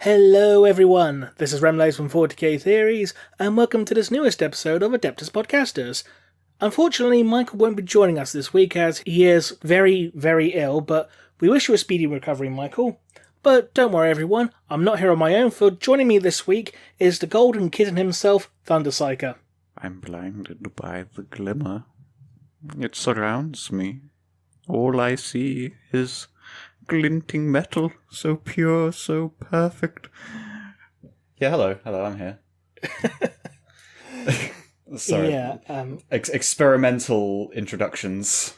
Hello everyone, this is Remleiz from 40k Theories, and welcome to this newest episode of Adeptus Podcastus. Unfortunately, Michael won't be joining us this week as he is very, very ill, but we wish you a speedy recovery, Michael. But don't worry everyone, I'm not here on my own, for joining me this week is the golden kitten himself, ThunderPsyker. I'm blinded by the glimmer. It surrounds me. All I see is glinting metal, so pure, so perfect. Yeah, hello, I'm here. Sorry. Yeah, experimental introductions.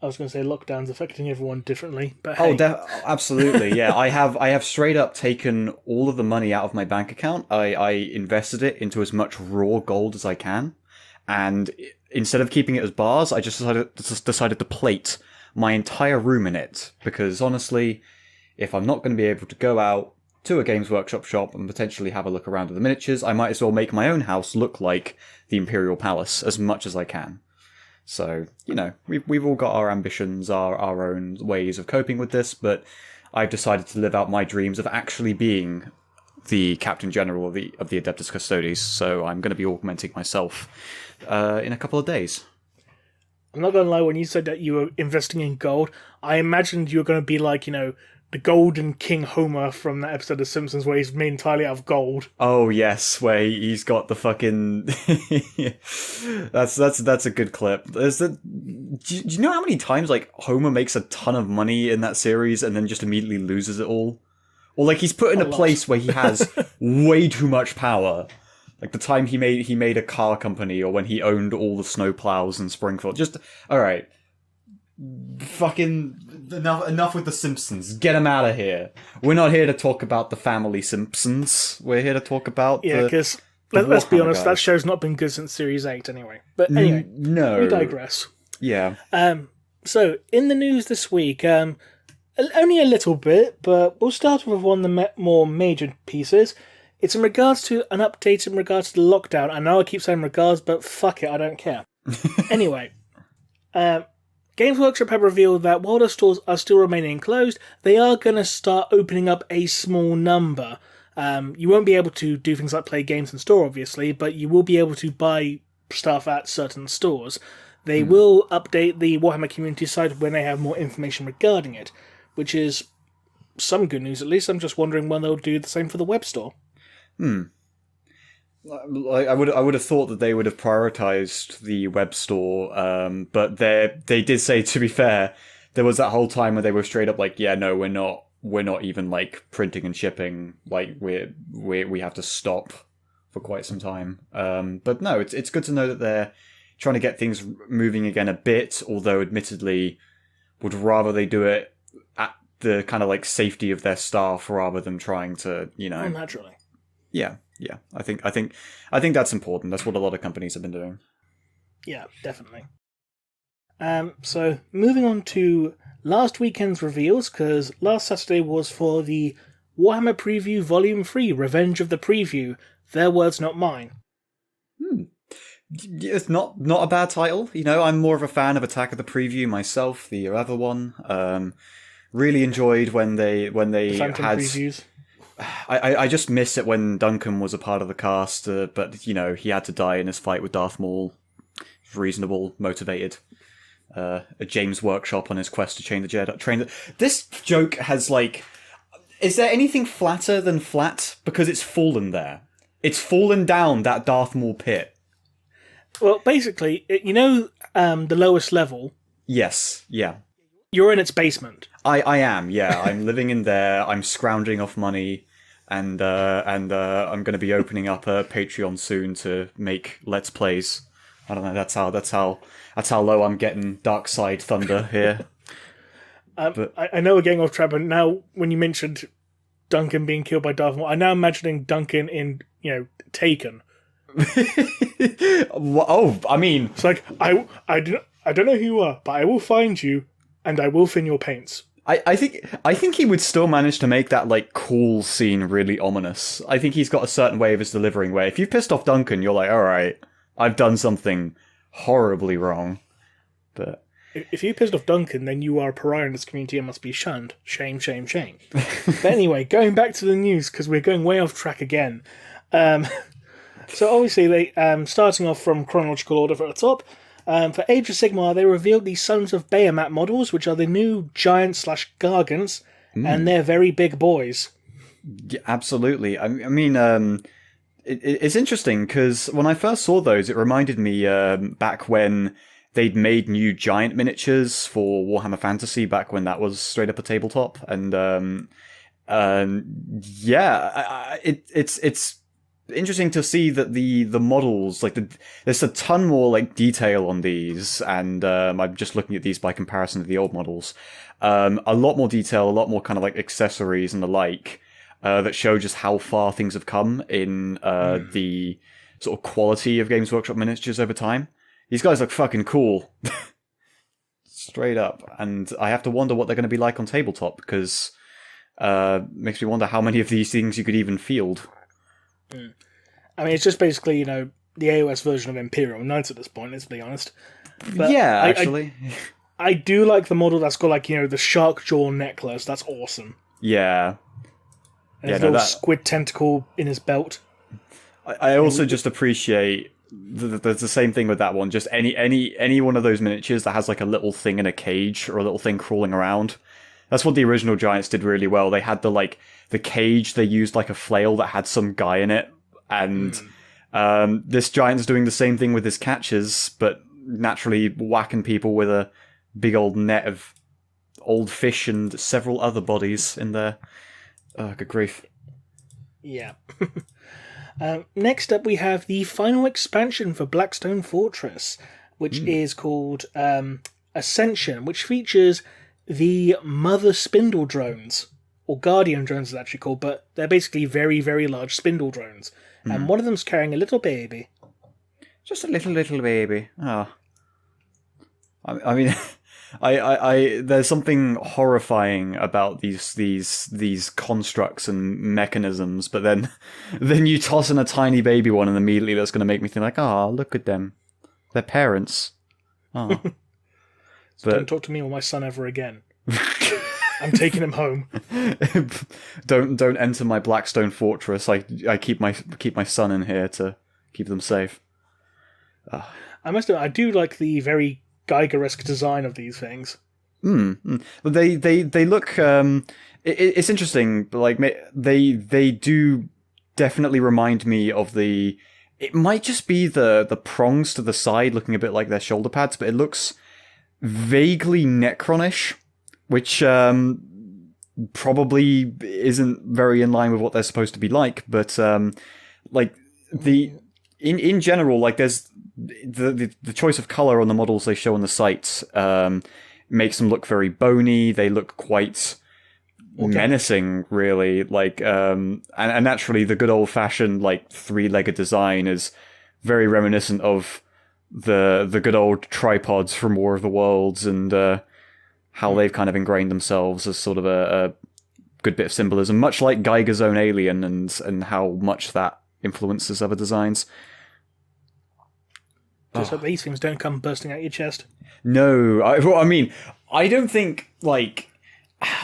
I was going to say Lookdowns affecting everyone differently, but hey. Absolutely, yeah. I have straight up taken all of the money out of my bank account. I invested it into as much raw gold as I can, and instead of keeping it as bars, I just decided to plate my entire room in it, because honestly, if I'm not going to be able to go out to a Games Workshop shop and potentially have a look around at the miniatures, I might as well make my own house look like the Imperial Palace as much as I can. So, you know, we've all got our ambitions, our own ways of coping with this, but I've decided to live out my dreams of actually being the Captain General of the Adeptus Custodes, so I'm going to be augmenting myself in a couple of days. I'm not going to lie, when you said that you were investing in gold, I imagined you were going to be like, you know, the Golden King Homer from that episode of Simpsons where he's made entirely out of gold. Oh, yes, where he's got the fucking... That's a good clip. Do you know how many times, like, Homer makes a ton of money in that series and then just immediately loses it all? Or, like, he's put in a place where he has way too much power. Like the time he made a car company, or when he owned all the snowplows in Springfield. Just, alright. Fucking enough with the Simpsons. Get them out of here. We're not here to talk about the family Simpsons. We're here to talk about because let's be honest, that show's not been good since Series 8 anyway. But anyway, no. We digress. Yeah. So, in the news this week, only a little bit, but we'll start with one of the more major pieces. It's in regards to an update in regards to the lockdown. I know I keep saying regards, but fuck it, I don't care. Anyway, Games Workshop have revealed that while the stores are still remaining closed, they are going to start opening up a small number. You won't be able to do things like play games in store, obviously, but you will be able to buy stuff at certain stores. They will update the Warhammer community site when they have more information regarding it, which is some good news at least. I'm just wondering when they'll do the same for the web store. I would have thought that they would have prioritized the web store, but they did say, to be fair, there was that whole time where they were straight up like, yeah, no, we're not even like printing and shipping, like we have to stop for quite some time. But no, it's good to know that they're trying to get things moving again a bit, although admittedly would rather they do it at the kind of like safety of their staff rather than trying to, you know. Naturally. Yeah. I think that's important. That's what a lot of companies have been doing. Yeah, definitely. So moving on to last weekend's reveals, because last Saturday was for the Warhammer Preview Volume 3, Revenge of the Preview. Their words, not mine. It's not a bad title. You know, I'm more of a fan of Attack of the Preview myself, the other one. Really enjoyed when they had previews. I just miss it when Duncan was a part of the cast, but, you know, he had to die in his fight with Darth Maul. Reasonable, motivated. A James Workshop on his quest to train the Jedi. This joke has, like... Is there anything flatter than flat? Because it's fallen there. It's fallen down that Darth Maul pit. Well, basically, you know the lowest level? Yes, yeah. You're in its basement. I am, yeah. I'm living in there. I'm scrounging off money, and I'm going to be opening up a Patreon soon to make Let's Plays. I don't know. That's how low I'm getting. Dark Side Thunder here. But I know we're getting off track, but now when you mentioned Duncan being killed by Darth Maul, I'm now imagining Duncan in, you know, Taken. Oh, I mean, it's like I don't know who you are, but I will find you. And I will thin your paints. I think he would still manage to make that like cool scene really ominous. I think he's got a certain way of his delivering where if you pissed off Duncan, you're like, all right, I've done something horribly wrong. But If you pissed off Duncan, then you are a pariah in this community and must be shunned. Shame, shame, shame. But anyway, going back to the news, because we're going way off track again. So obviously, they starting off from chronological order at the top, for Age of Sigmar, they revealed the Sons of Bahamut models, which are the new Giant/Gargons, and they're very big boys. Yeah, absolutely. I mean, it's interesting because when I first saw those, it reminded me back when they'd made new giant miniatures for Warhammer Fantasy, back when that was straight up a tabletop, and it's interesting to see that the models, like there's a ton more like detail on these, and I'm just looking at these by comparison to the old models. A lot more detail, a lot more kind of like accessories and the like, that show just how far things have come in the sort of quality of Games Workshop miniatures over time. These guys look fucking cool. Straight up. And I have to wonder what they're going to be like on tabletop, because makes me wonder how many of these things you could even field. I mean, it's just basically, the AOS version of Imperial Knights at this point, let's be honest. But yeah, actually. I do like the model that's got, like, the shark jaw necklace. That's awesome. Yeah. And his little squid tentacle in his belt. I also just appreciate there's the same thing with that one. Just any one of those miniatures that has like a little thing in a cage or a little thing crawling around. That's what the original Giants did really well. They had the cage, they used like a flail that had some guy in it. And this Giant's doing the same thing with his catches, but naturally whacking people with a big old net of old fish and several other bodies in there. Oh, good grief. Yeah. Next up, we have the final expansion for Blackstone Fortress, which is called Ascension, which features the Mother Spindle drones, or Guardian drones, it's actually called, but they're basically very, very large spindle drones. And one of them's carrying a little baby. Just a little baby. Oh. I mean, I there's something horrifying about these constructs and mechanisms, but then you toss in a tiny baby one, and immediately that's going to make me think like, oh, look at them, their parents. Oh. So don't talk to me or my son ever again. I'm taking him home. Don't enter my Blackstone Fortress. I keep my son in here to keep them safe. I must admit, I do like the very Geiger-esque design of these things. But they look. It's interesting. But like they do definitely remind me of the. It might just be the prongs to the side, looking a bit like their shoulder pads, but it looks vaguely Necronish, which probably isn't very in line with what they're supposed to be like. But like in general, like there's the choice of color on the models they show on the site makes them look very bony. They look quite menacing, really. Like and naturally, the good old fashioned like 3-legged design is very reminiscent of the good old tripods from War of the Worlds, and how they've kind of ingrained themselves as sort of a good bit of symbolism, much like Geiger's own Alien, and how much that influences other designs. Just hope these things don't come bursting out your chest. No, I mean, I don't think, like,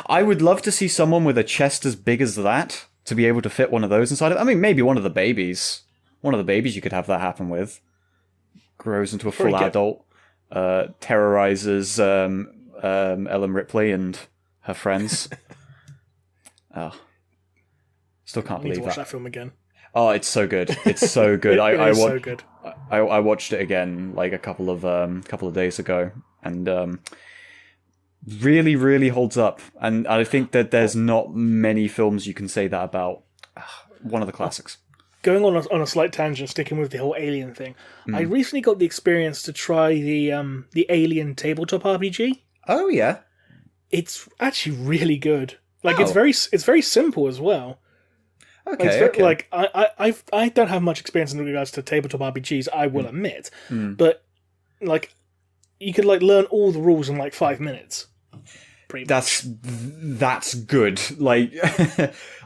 I would love to see someone with a chest as big as that to be able to fit one of those inside of it. I mean, maybe one of the babies you could have that happen with. Grows into a full adult, terrorizes Ellen Ripley and her friends. Oh, still can't believe that. I need to watch that film again. Oh, it's so good! It's so good. So good. I watched it again like a couple of days ago, and really, really holds up. And I think that there's not many films you can say that about. One of the classics. Going on a slight tangent, sticking with the whole Alien thing, I recently got the experience to try the Alien tabletop RPG. Oh yeah, it's actually really good. Like it's very simple as well. Okay, Like I don't have much experience in regards to tabletop RPGs, I will admit, but like you could like learn all the rules in like 5 minutes. That's good. Like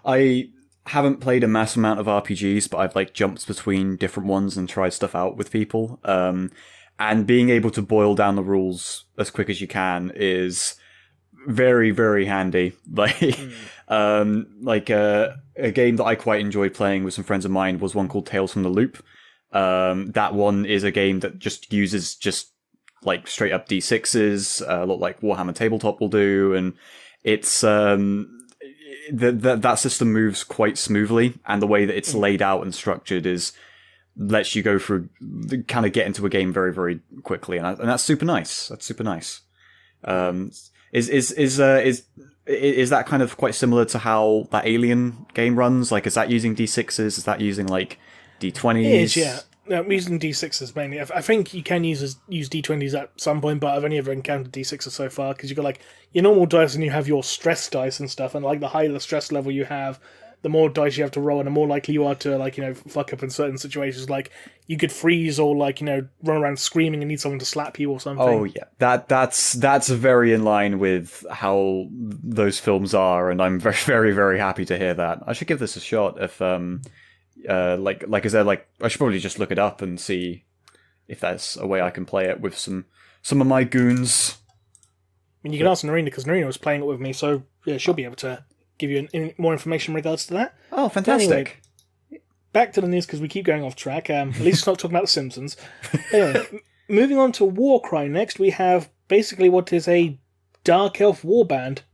I haven't played a mass amount of RPGs, but I've like jumped between different ones and tried stuff out with people. and being able to boil down the rules as quick as you can is very, very handy. A game that I quite enjoyed playing with some friends of mine was one called Tales from the Loop. That one is a game that just uses just like straight up D6s, a lot like Warhammer Tabletop will do, and it's that system moves quite smoothly, and the way that it's laid out and structured lets you go through, kind of get into a game very, very quickly, and that's super nice. That's super nice. Is that kind of quite similar to how that Alien game runs? Like, is that using D6s? Is that using like D20s? It is, yeah. No, I'm using D6s mainly. I think you can use D20s at some point, but I've only ever encountered D6s so far, because you've got like your normal dice and you have your stress dice and stuff, and like the higher the stress level you have, the more dice you have to roll, and the more likely you are to, like, fuck up in certain situations. Like, you could freeze or, like, run around screaming and need someone to slap you or something. Oh, yeah. That's very in line with how those films are, and I'm very, very, very happy to hear that. I should give this a shot if, is there, like, I should probably just look it up and see if that's a way I can play it with some of my goons. I mean, you can ask Narina, because Narina was playing it with me, so, yeah, she'll be able to give you more information in regards to that. Oh, fantastic. Anyway, back to the news, because we keep going off track. At least it's not talking about The Simpsons. Anyway, moving on to Warcry next, we have basically what is a Dark Elf warband.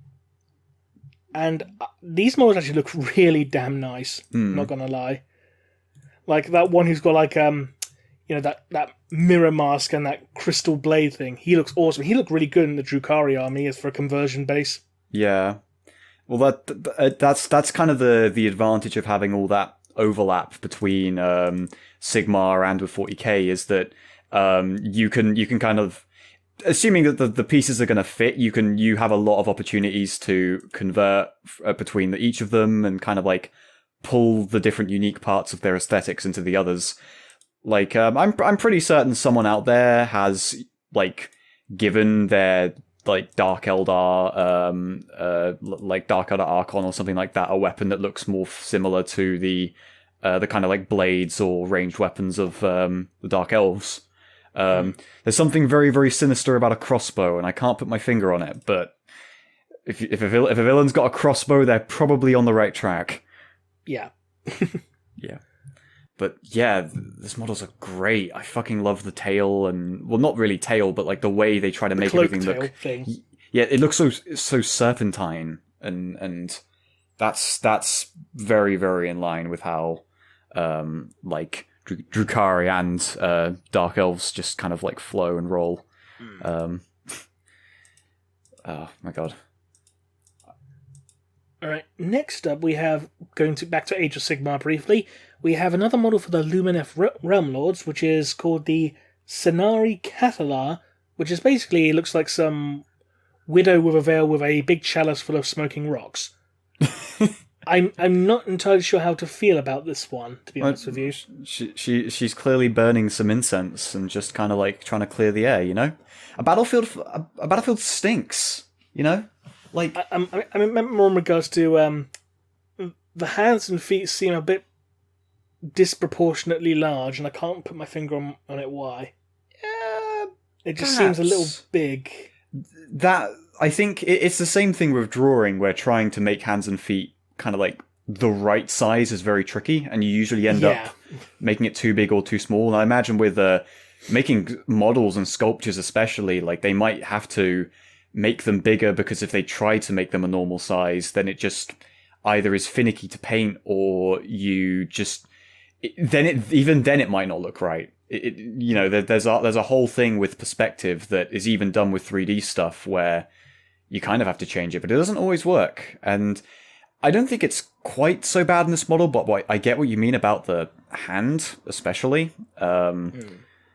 And these models actually look really damn nice, not gonna lie. Like that one who's got like, that mirror mask and that crystal blade thing. He looks awesome. He looked really good in the Drukhari army as for a conversion base. Yeah. Well, that's kind of the advantage of having all that overlap between Sigmar and with 40k is that you can kind of, assuming that the pieces are going to fit, you have a lot of opportunities to convert between each of them and kind of like pull the different unique parts of their aesthetics into the others. Like I'm pretty certain someone out there has like given their like Dark Eldar, like Dark Eldar Archon or something like that, a weapon that looks more similar to the kind of like blades or ranged weapons of the Dark Elves. There's something very, very sinister about a crossbow, and I can't put my finger on it, but if a villain's got a crossbow, they're probably on the right track. Yeah. Yeah. But yeah, these models are great. I fucking love the tail, and well, not really tail, but like the way they try to make everything look. Thing. Yeah, it looks so serpentine, and that's very, very in line with how like Drukhari and Dark Elves just kind of like flow and roll. Oh my god. Alright, next up we have, back to Age of Sigmar briefly, we have another model for the Lumineth Realm Lords, which is called the Cenari Cathalar, which is basically, it looks like some widow with a veil with a big chalice full of smoking rocks. I'm not entirely sure how to feel about this one, to be honest with you. She's clearly burning some incense and just kind of like trying to clear the air, you know? A battlefield stinks, you know? Like I meant more in regards to the hands and feet seem a bit disproportionately large, and I can't put my finger on it why. It just seems a little big. That I think it's the same thing with drawing, where trying to make hands and feet kind of like the right size is very tricky, and you usually end up making it too big or too small. And I imagine with making models and sculptures especially, like they might have to make them bigger, because if they try to make them a normal size, then it just either is finicky to paint, or you just even then it might not look right. There's a whole thing with perspective that is even done with 3D stuff where you kind of have to change it, but it doesn't always work. And I don't think it's quite so bad in this model, but I get what you mean about the hand, especially.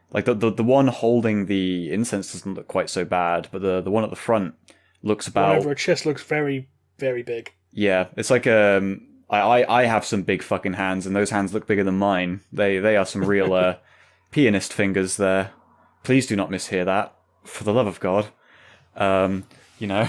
Like the one holding the incense doesn't look quite so bad, but the one at the front looks about... The one over her chest looks very, very big. Yeah, it's like I have some big fucking hands, and those hands look bigger than mine. They are some real pianist fingers there. Please do not mishear that, for the love of God. You know.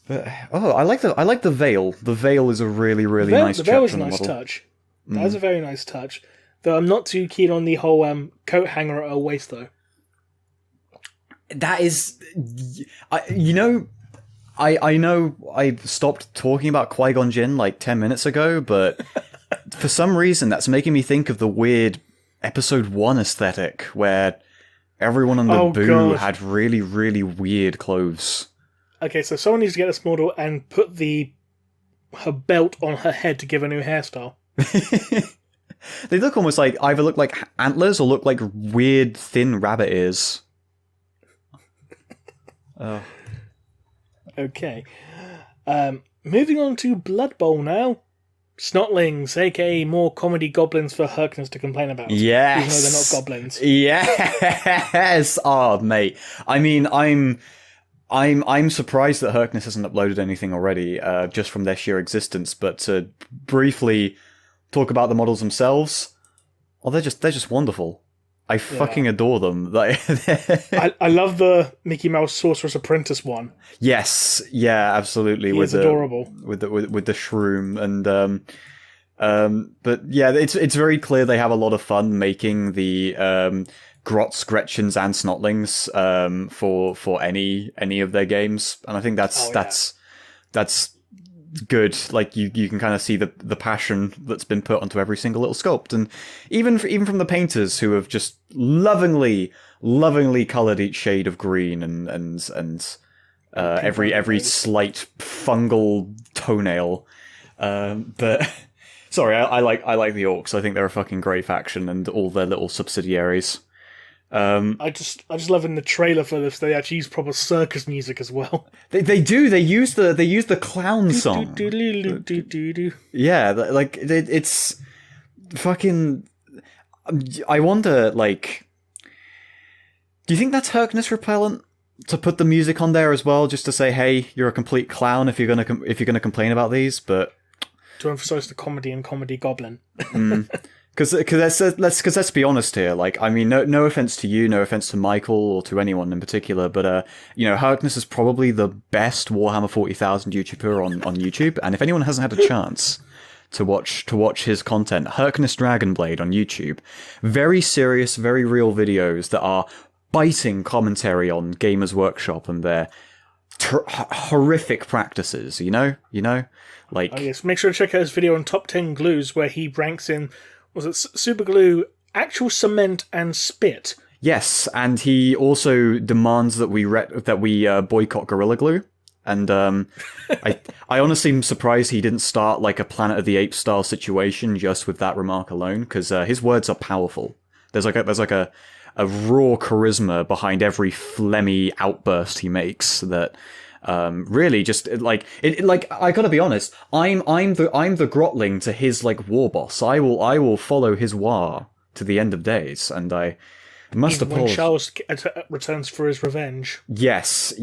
But I like the veil. The veil is a really, really nice touch. The veil is a nice touch. That is a very nice touch. Though I'm not too keen on the whole coat hanger at her waist, though. That is... I know I stopped talking about Qui-Gon Jinn like 10 minutes ago, but for some reason that's making me think of the weird Episode 1 aesthetic, where everyone on Naboo had really, really weird clothes. Okay, so someone needs to get this model and put her belt on her head to give a new hairstyle. They look almost like, either look like antlers or look like weird, thin rabbit ears. Oh. Okay. Moving on to Blood Bowl now. Snotlings, aka more comedy goblins for Herkness to complain about. Yes! Even though they're not goblins. Yes! Oh, mate. I mean, I'm surprised that Herkness hasn't uploaded anything already, just from their sheer existence, but to briefly talk about the models themselves, oh, they're just wonderful. I fucking adore them. I love the Mickey Mouse Sorcerer's Apprentice one. Yes, yeah, absolutely. It's adorable with the shroom, and but yeah, it's very clear they have a lot of fun making the Grots, Gretchens, and Snotlings for any of their games, and I think that's good. Like you can kind of see the passion that's been put onto every single little sculpt, and even from the painters who have just lovingly colored each shade of green and every slight fungal toenail. But sorry, I like the Orcs. I think they're a fucking great faction, and all their little subsidiaries. I just love in the trailer for this they actually use proper circus music as well. They do. They use the clown song. Yeah, like it's fucking. I wonder, like, do you think that's Herkness repellent to put the music on there as well, just to say, hey, you're a complete clown if you're gonna complain about these, but to emphasize the comedy and Comedy Goblin. Because let's be honest here. Like, I mean, no offense to you, no offense to Michael or to anyone in particular, but Herkness is probably the best Warhammer 40,000 YouTuber on YouTube, and if anyone hasn't had a chance to watch his content, Herkness Dragonblade on YouTube, very serious, very real videos that are biting commentary on Gamers Workshop and their horrific practices. You know, like. Oh yes, make sure to check out his video on top 10 glues where he ranks in. Was it super glue, actual cement, and spit? Yes, and he also demands that we boycott Gorilla Glue. And I honestly am surprised he didn't start like a Planet of the Apes style situation just with that remark alone, because his words are powerful. There's like a raw charisma behind every phlegmy outburst he makes that. Really, just like it. Like, I gotta be honest. I'm the Grotling to his like war boss. I will follow his war to the end of days, and I must apologize. When Charles returns for his revenge. Yes.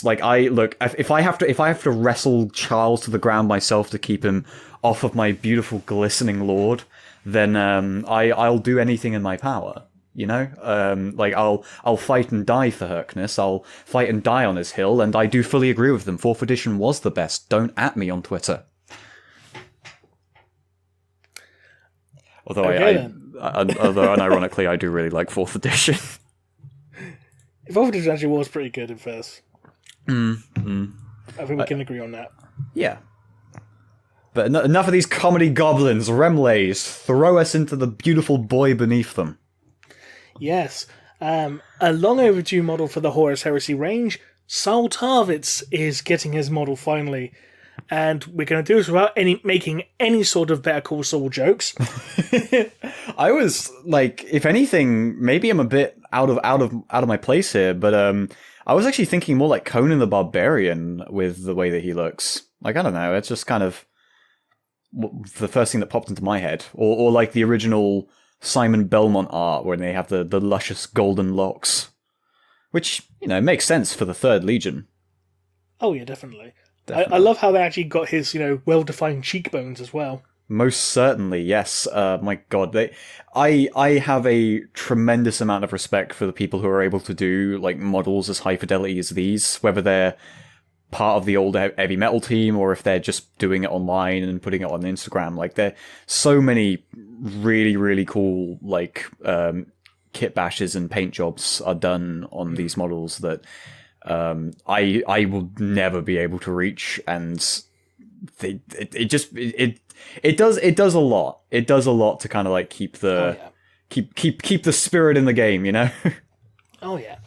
Like, if I have to wrestle Charles to the ground myself to keep him off of my beautiful glistening lord, then I'll do anything in my power. You know, like I'll fight and die for Herkness. I'll fight and die on his hill, and I do fully agree with them. 4th edition was the best. Don't at me on Twitter. Although although unironically, I do really like 4th edition. 4th edition actually was pretty good in first. I think we can agree on that. Yeah. But enough of these comedy goblins. Remleiz, throw us into the beautiful boy beneath them. Yes. A long overdue model for the Horus Heresy range. Saul Tarvitz is getting his model finally. And we're going to do this without making any sort of Better Call Saul jokes. I was like, if anything, maybe I'm a bit out of my place here, but I was actually thinking more like Conan the Barbarian with the way that he looks. Like, I don't know, it's just kind of the first thing that popped into my head, or like the original Simon Belmont art when they have the luscious golden locks, which, you know, makes sense for the 3rd Legion. Oh yeah, definitely. I love how they actually got his, well-defined cheekbones as well. Most certainly, yes. My God, I have a tremendous amount of respect for the people who are able to do like models as high fidelity as these, whether they're part of the old heavy metal team, or if they're just doing it online and putting it on Instagram. Like, there are so many really, really cool, like, kit bashes and paint jobs are done on these models that I will never be able to reach, and it does a lot. It does a lot to kind of like keep the keep the spirit in the game, you know? Oh yeah.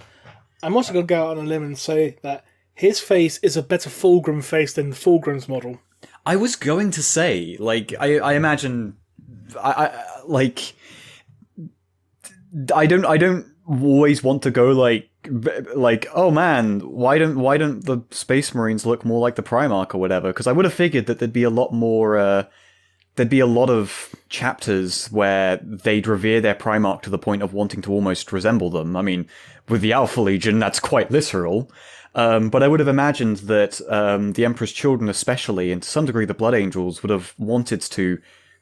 I'm also gonna go out on a limb and say that his face is a better Fulgrim face than Fulgrim's model. I was going to say, like, I imagine, like, I don't always want to go like, oh man, why don't the Space Marines look more like the Primarch or whatever? Because I would have figured that there'd be a lot more, there'd be a lot of chapters where they'd revere their Primarch to the point of wanting to almost resemble them. I mean, with the Alpha Legion, that's quite literal. But I would have imagined that the Emperor's Children especially, and to some degree the Blood Angels, would have wanted to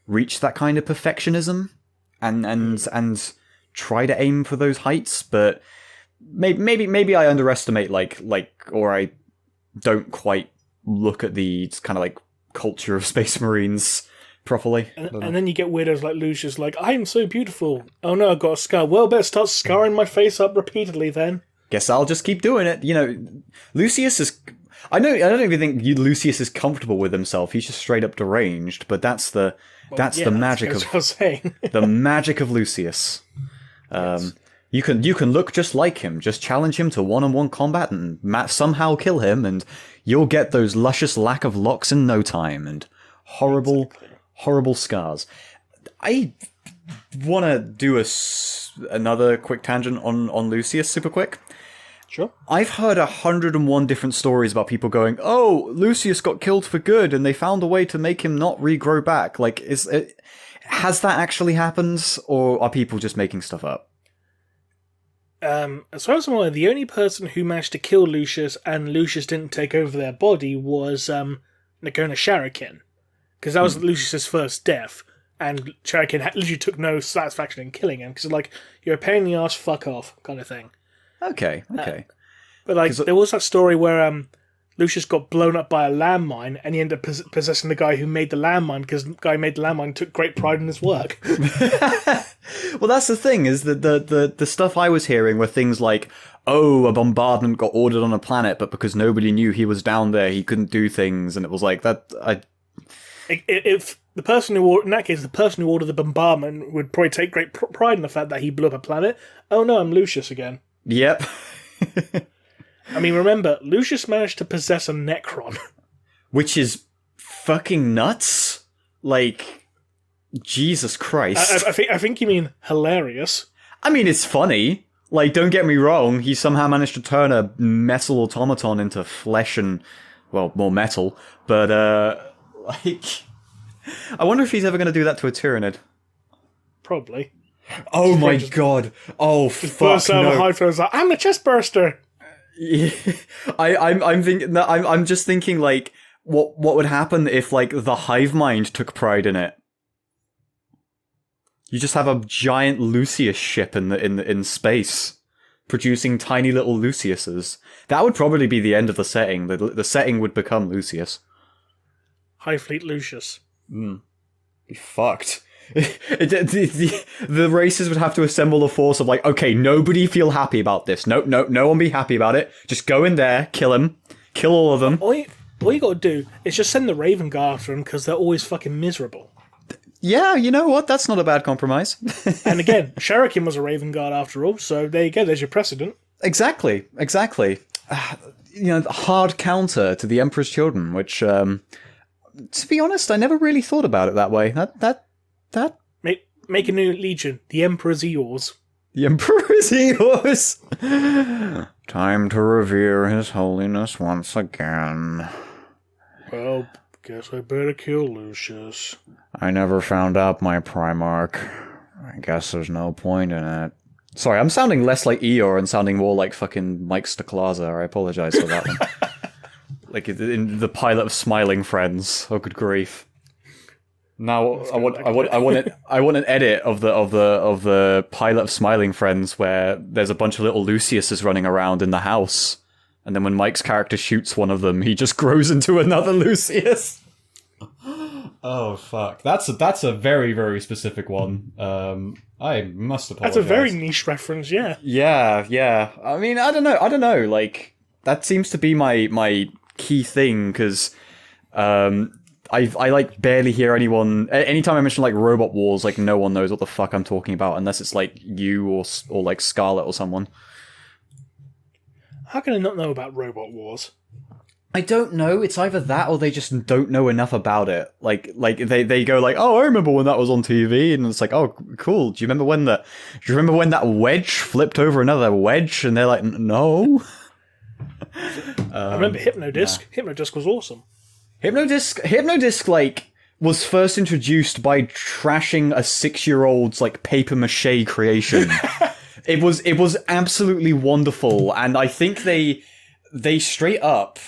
reach that kind of perfectionism and try to aim for those heights, but maybe I underestimate or I don't quite look at the kind of like culture of Space Marines properly. And then you get weirdos like Lucius, like, I am so beautiful. Oh no, I've got a scar. Well, better start scarring my face up repeatedly then. Guess I'll just keep doing it. You know, Lucius is... I don't even think Lucius is comfortable with himself. He's just straight up deranged, but that's the magic of... the magic of Lucius. Yes. You can look just like him. Just challenge him to one-on-one combat and somehow kill him, and you'll get those luscious lack of locks in no time, and horrible scars. I want to do another quick tangent on Lucius, super quick. Sure. I've heard 101 different stories about people going, oh, Lucius got killed for good, and they found a way to make him not regrow back. Like, has that actually happened, or are people just making stuff up? As far as I'm aware, the only person who managed to kill Lucius and Lucius didn't take over their body was Nagona Sharakin. Because that was Lucius's first death, and Sharakin literally took no satisfaction in killing him, because like, you're a pain in the arse, fuck off, kind of thing. Okay. But like, there was that story where Lucius got blown up by a landmine, and he ended up possessing the guy who made the landmine, because the guy who made the landmine took great pride in his work. Well, that's the thing, is that the stuff I was hearing were things like, oh, a bombardment got ordered on a planet, but because nobody knew he was down there, he couldn't do things, and it was like, If the person who, in that case, the person who ordered the bombardment would probably take great pride in the fact that he blew up a planet. Oh no, I'm Lucius again. Yep. I mean, remember, Lucius managed to possess a Necron. Which is fucking nuts. Like, Jesus Christ. I think you mean hilarious. I mean, it's funny. Like, don't get me wrong, he somehow managed to turn a metal automaton into flesh and, well, more metal. But, like, I wonder if he's ever going to do that to a Tyranid. Probably. Oh my god! Oh fuck! No. Like, I'm the chest burster. Yeah. I'm thinking. No, I'm just thinking like, what would happen if like the hive mind took pride in it? You just have a giant Lucius ship in space, producing tiny little Luciuses. That would probably be the end of the setting. The setting would become Lucius. Hive Fleet Lucius. Be fucked. The races would have to assemble a force of like, okay, nobody feel happy about this. No one be happy about it. Just go in there, kill him, kill all of them. All you gotta do is just send the Raven Guard after him, because they're always fucking miserable. Yeah, you know what? That's not a bad compromise. And again, Sharakin was a Raven Guard after all, so there you go. There's your precedent. Exactly. Hard counter to the Emperor's Children, which, to be honest, I never really thought about it that way. That Make a new legion. The Emperor's yours. The Emperor's yours. Time to revere His Holiness once again. Well, guess I better kill Lucius. I never found out my Primarch. I guess there's no point in it. Sorry, I'm sounding less like Eeyore and sounding more like fucking Mike Stoklaza. I apologize for that one. Like in the pilot of Smiling Friends. Oh, good grief. Now I want an edit of the pilot of Smiling Friends where there's a bunch of little Luciuses running around in the house, And then when Mike's character shoots one of them, he just grows into another Lucius. Oh fuck! That's a very, very specific one. I must apologize. That's a very niche reference, yeah. Yeah. I mean, I don't know. Like, that seems to be my key thing, because I like barely hear anyone. Anytime I mention like Robot Wars, like no one knows what the fuck I'm talking about unless it's like you or like Scarlet or someone. How can I not know about Robot Wars? I don't know. It's either that or they just don't know enough about it. Like they go like, oh, I remember when that was on TV, and it's like, oh, cool. Do you remember when that wedge flipped over another wedge? And they're like, no. I remember Hypnodisc. Yeah. Hypnodisc was awesome. Hypnodisc like was first introduced by trashing a 6-year-old's like paper mache creation. It was absolutely wonderful, and I think they straight up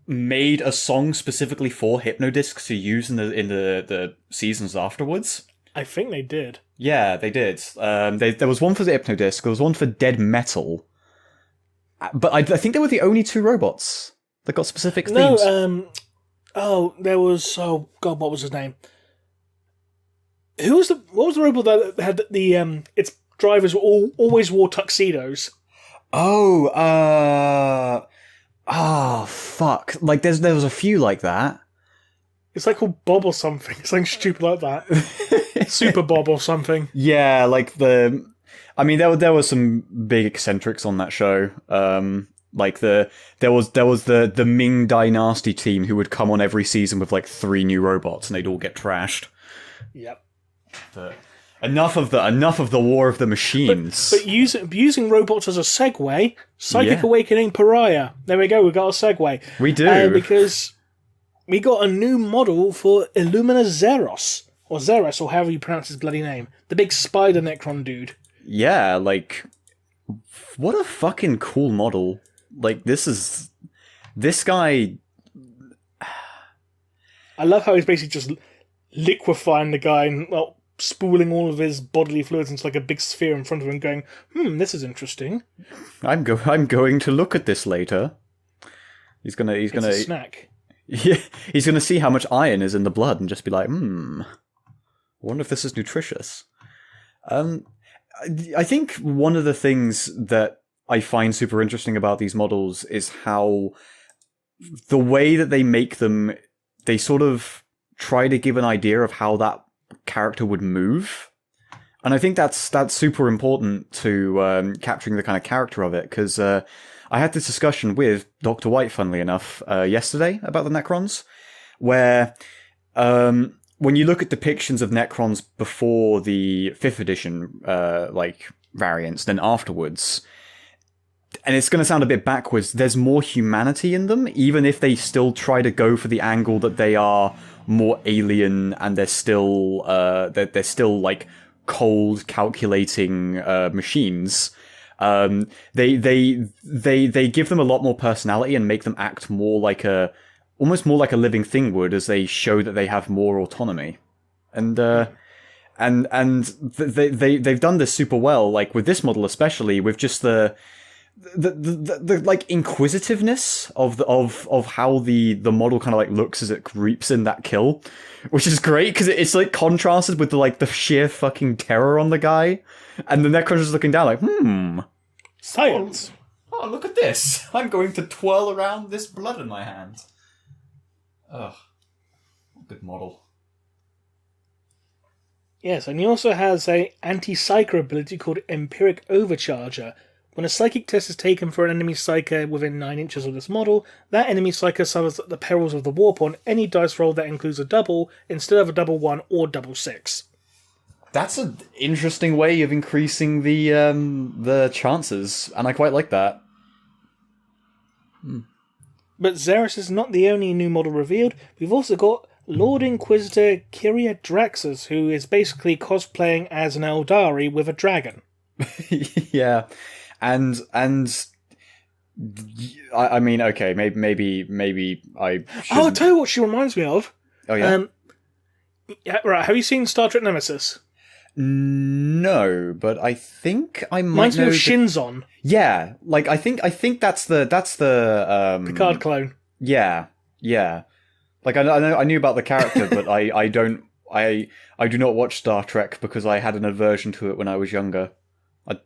made a song specifically for Hypnodisc to use in the seasons afterwards. I think they did. Yeah, they did. There was one for the Hypnodisc, there was one for Dead Metal. But I think they were the only 2 robots that got specific themes. There was... Oh, God, what was his name? What was the robot that had the... its drivers always wore tuxedos? Oh, fuck. Like, there was a few like that. It's like called Bob or something. Something stupid like that. Super Bob or something. Yeah, like I mean, there were some big eccentrics on that show. Like there was the Ming Dynasty team who would come on every season with like 3 new robots, and they'd all get trashed. Yep. But enough of the War of the Machines. But using robots as a segue, Psychic Awakening Pariah. There we go. We got a segue. We do, because we got a new model for Illumina Zeros, or Zeros, or however you pronounce his bloody name. The big spider Necron dude. Yeah, like, what a fucking cool model. Like, this guy... I love how he's basically just liquefying the guy and, well, spooling all of his bodily fluids into like a big sphere in front of him, going, this is interesting. I'm going to look at this later. He's gonna it's a snack. Yeah, he's gonna see how much iron is in the blood and just be like, I wonder if this is nutritious. I think one of the things that I find super interesting about these models is how the way that they make them, they sort of try to give an idea of how that character would move. And I think that's super important to capturing the kind of character of it, because I had this discussion with Dr. White, funnily enough, yesterday about the Necrons, where when you look at depictions of Necrons before the 5th edition variants than afterwards, and it's going to sound a bit backwards, there's more humanity in them, even if they still try to go for the angle that they are more alien and they're still like cold, calculating machines. They give them a lot more personality and make them act more like almost more like a living thing would, as they show that they have more autonomy. And they've done this super well, like with this model especially, with just the like inquisitiveness of how the model kind of like looks as it creeps in that kill, which is great because it's like contrasted with the sheer fucking terror on the guy, and the Necron's just looking down like science. Oh, look at this! I'm going to twirl around this blood in my hand. Ugh, good model. Yes, and he also has a anti-psyker ability called Empiric Overcharger. When a psychic test is taken for an enemy psyker within 9 inches of this model, that enemy psyker suffers at the perils of the warp on any dice roll that includes a double instead of a double 1 or double 6. That's an interesting way of increasing the chances, and I quite like that. But Xeris is not the only new model revealed. We've also got Lord Inquisitor Kyria Draxus, who is basically cosplaying as an Eldari with a dragon. Yeah. And I mean, okay, maybe I should... Oh, I'll tell you what she reminds me of. Oh, yeah? Yeah, right, have you seen Star Trek Nemesis? No, but I think I might Reminds me know. of Shinzon, Yeah, like I think that's the the card clone. Yeah, yeah. Like I knew about the character, but I do not watch Star Trek because I had an aversion to it when I was younger.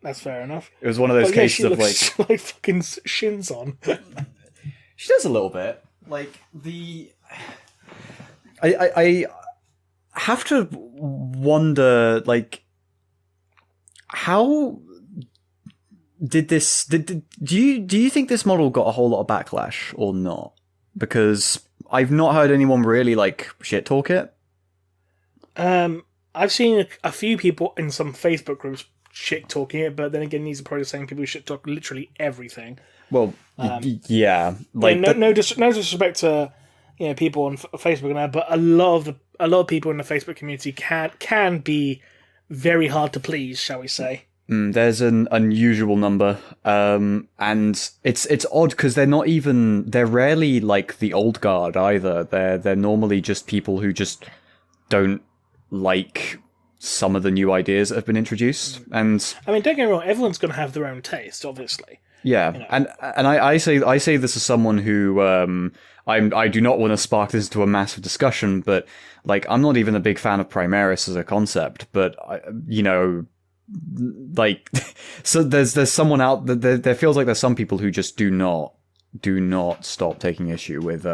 That's fair enough. It was one of those cases of looks like fucking Shinzon. She does a little bit. Like I have to wonder, like, how did this? Do you think this model got a whole lot of backlash or not? Because I've not heard anyone really like shit talk it. I've seen a few people in some Facebook groups shit talking it, but then again, these are probably the same people who shit talk literally everything. Well, yeah, like no disrespect to people on Facebook and that, but a lot of people in the Facebook community can be very hard to please, shall we say? There's an unusual number, and it's odd because they're rarely like the old guard either. They're normally just people who just don't like some of the new ideas that have been introduced. And I mean, don't get me wrong, everyone's going to have their own taste, obviously. Yeah, and I say this as someone who I do not want to spark this into a massive discussion, but like I'm not even a big fan of Primaris as a concept, but like so there's someone out there feels like there's some people who just do not stop taking issue with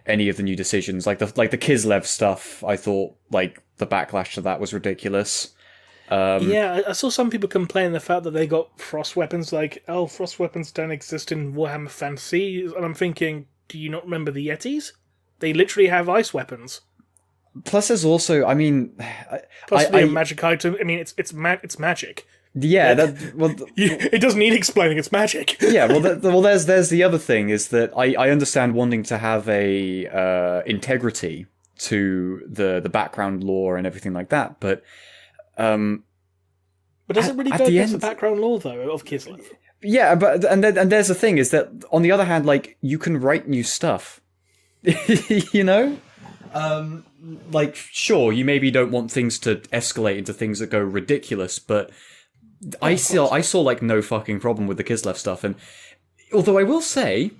any of the new decisions, like the Kislev stuff. I thought like the backlash to that was ridiculous. I saw some people complain the fact that they got frost weapons, like, oh, frost weapons don't exist in Warhammer Fantasy, and I'm thinking, do you not remember the Yetis? They literally have ice weapons. Plus, there's also, I mean, possibly a magic item. I mean, it's magic. Yeah, it doesn't need explaining. It's magic. Yeah, there's the other thing is that I understand wanting to have a integrity to the background lore and everything like that, but does it really go against the background lore though of Kislev? Yeah, but and there's the thing is that on the other hand, like you can write new stuff, you know. Like sure, you maybe don't want things to escalate into things that go ridiculous, but I saw like no fucking problem with the Kislev stuff, and although I will say,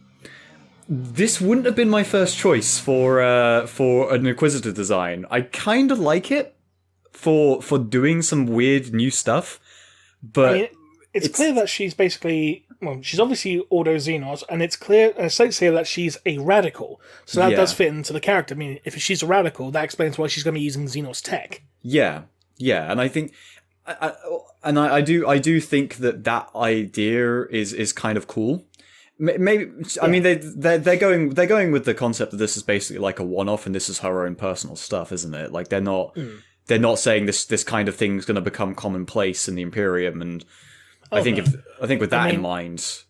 this wouldn't have been my first choice for an Inquisitor design. I kind of like it for doing some weird new stuff, but I mean, it's clear that she's basically she's obviously Ordo Xenos, and it's clear and safe to say that she's a radical. So that does fit into the character. I mean, if she's a radical, that explains why she's going to be using Xenos tech. Yeah, and I think. I do think that idea is kind of cool. Maybe I mean they're going with the concept that this is basically like a one-off and this is her own personal stuff, isn't it? Like they're not saying this kind of thing's going to become commonplace in the Imperium, and I think with that in mind,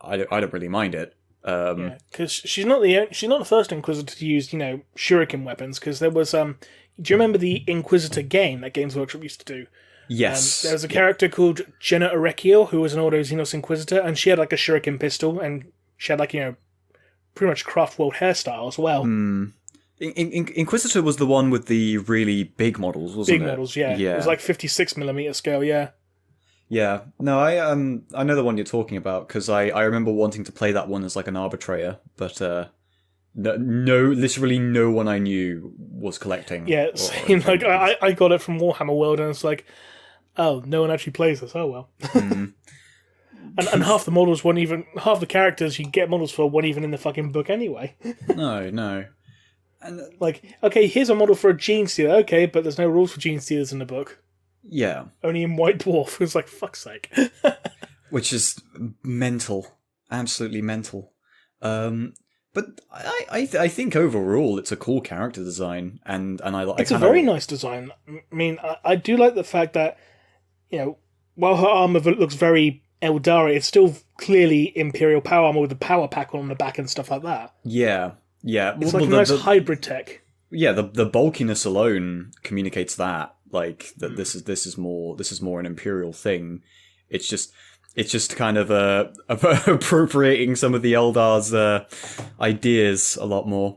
I don't really mind it. Because she's not the first Inquisitor to use shuriken weapons. Because there was do you remember the Inquisitor game that Games Workshop used to do? Yes. There was a character called Jenna Erekiel who was an Ordo Xenos Inquisitor, and she had like a shuriken pistol, and she had like pretty much Craft World hairstyle as well. Inquisitor was the one with the really big models, wasn't it? Big models, yeah. It was like 56mm scale, yeah. Yeah, no, I know the one you're talking about because I remember wanting to play that one as like an arbitrator, but literally no one I knew was collecting. Yeah, it seemed like I got it from Warhammer World, and it's like, oh, no one actually plays this. Oh well. And half the models weren't even half the characters you get models for weren't even in the fucking book anyway. No. And like, okay, here's a model for a Gene Stealer. Okay, but there's no rules for Gene Stealers in the book. Yeah. Only in White Dwarf. It's like, fuck's sake. Which is mental. Absolutely mental. But I think overall it's a cool character design, and it's a very nice design. I mean, I do like the fact that, while her armor looks very Eldari, it's still clearly Imperial power armor with the power pack on the back and stuff like that. Yeah. It's like a nice hybrid tech. Yeah, the bulkiness alone communicates that. Like that this is more an Imperial thing. It's just kind of appropriating some of the Eldar's ideas a lot more.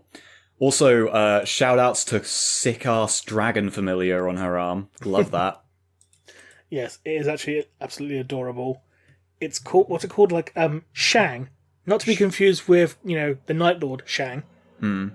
Also, shout outs to sick ass dragon familiar on her arm. Love that. Yes, it is actually absolutely adorable. It's called, what's it called? Like, Shang. Not to be confused with, the Night Lord Shang. It'd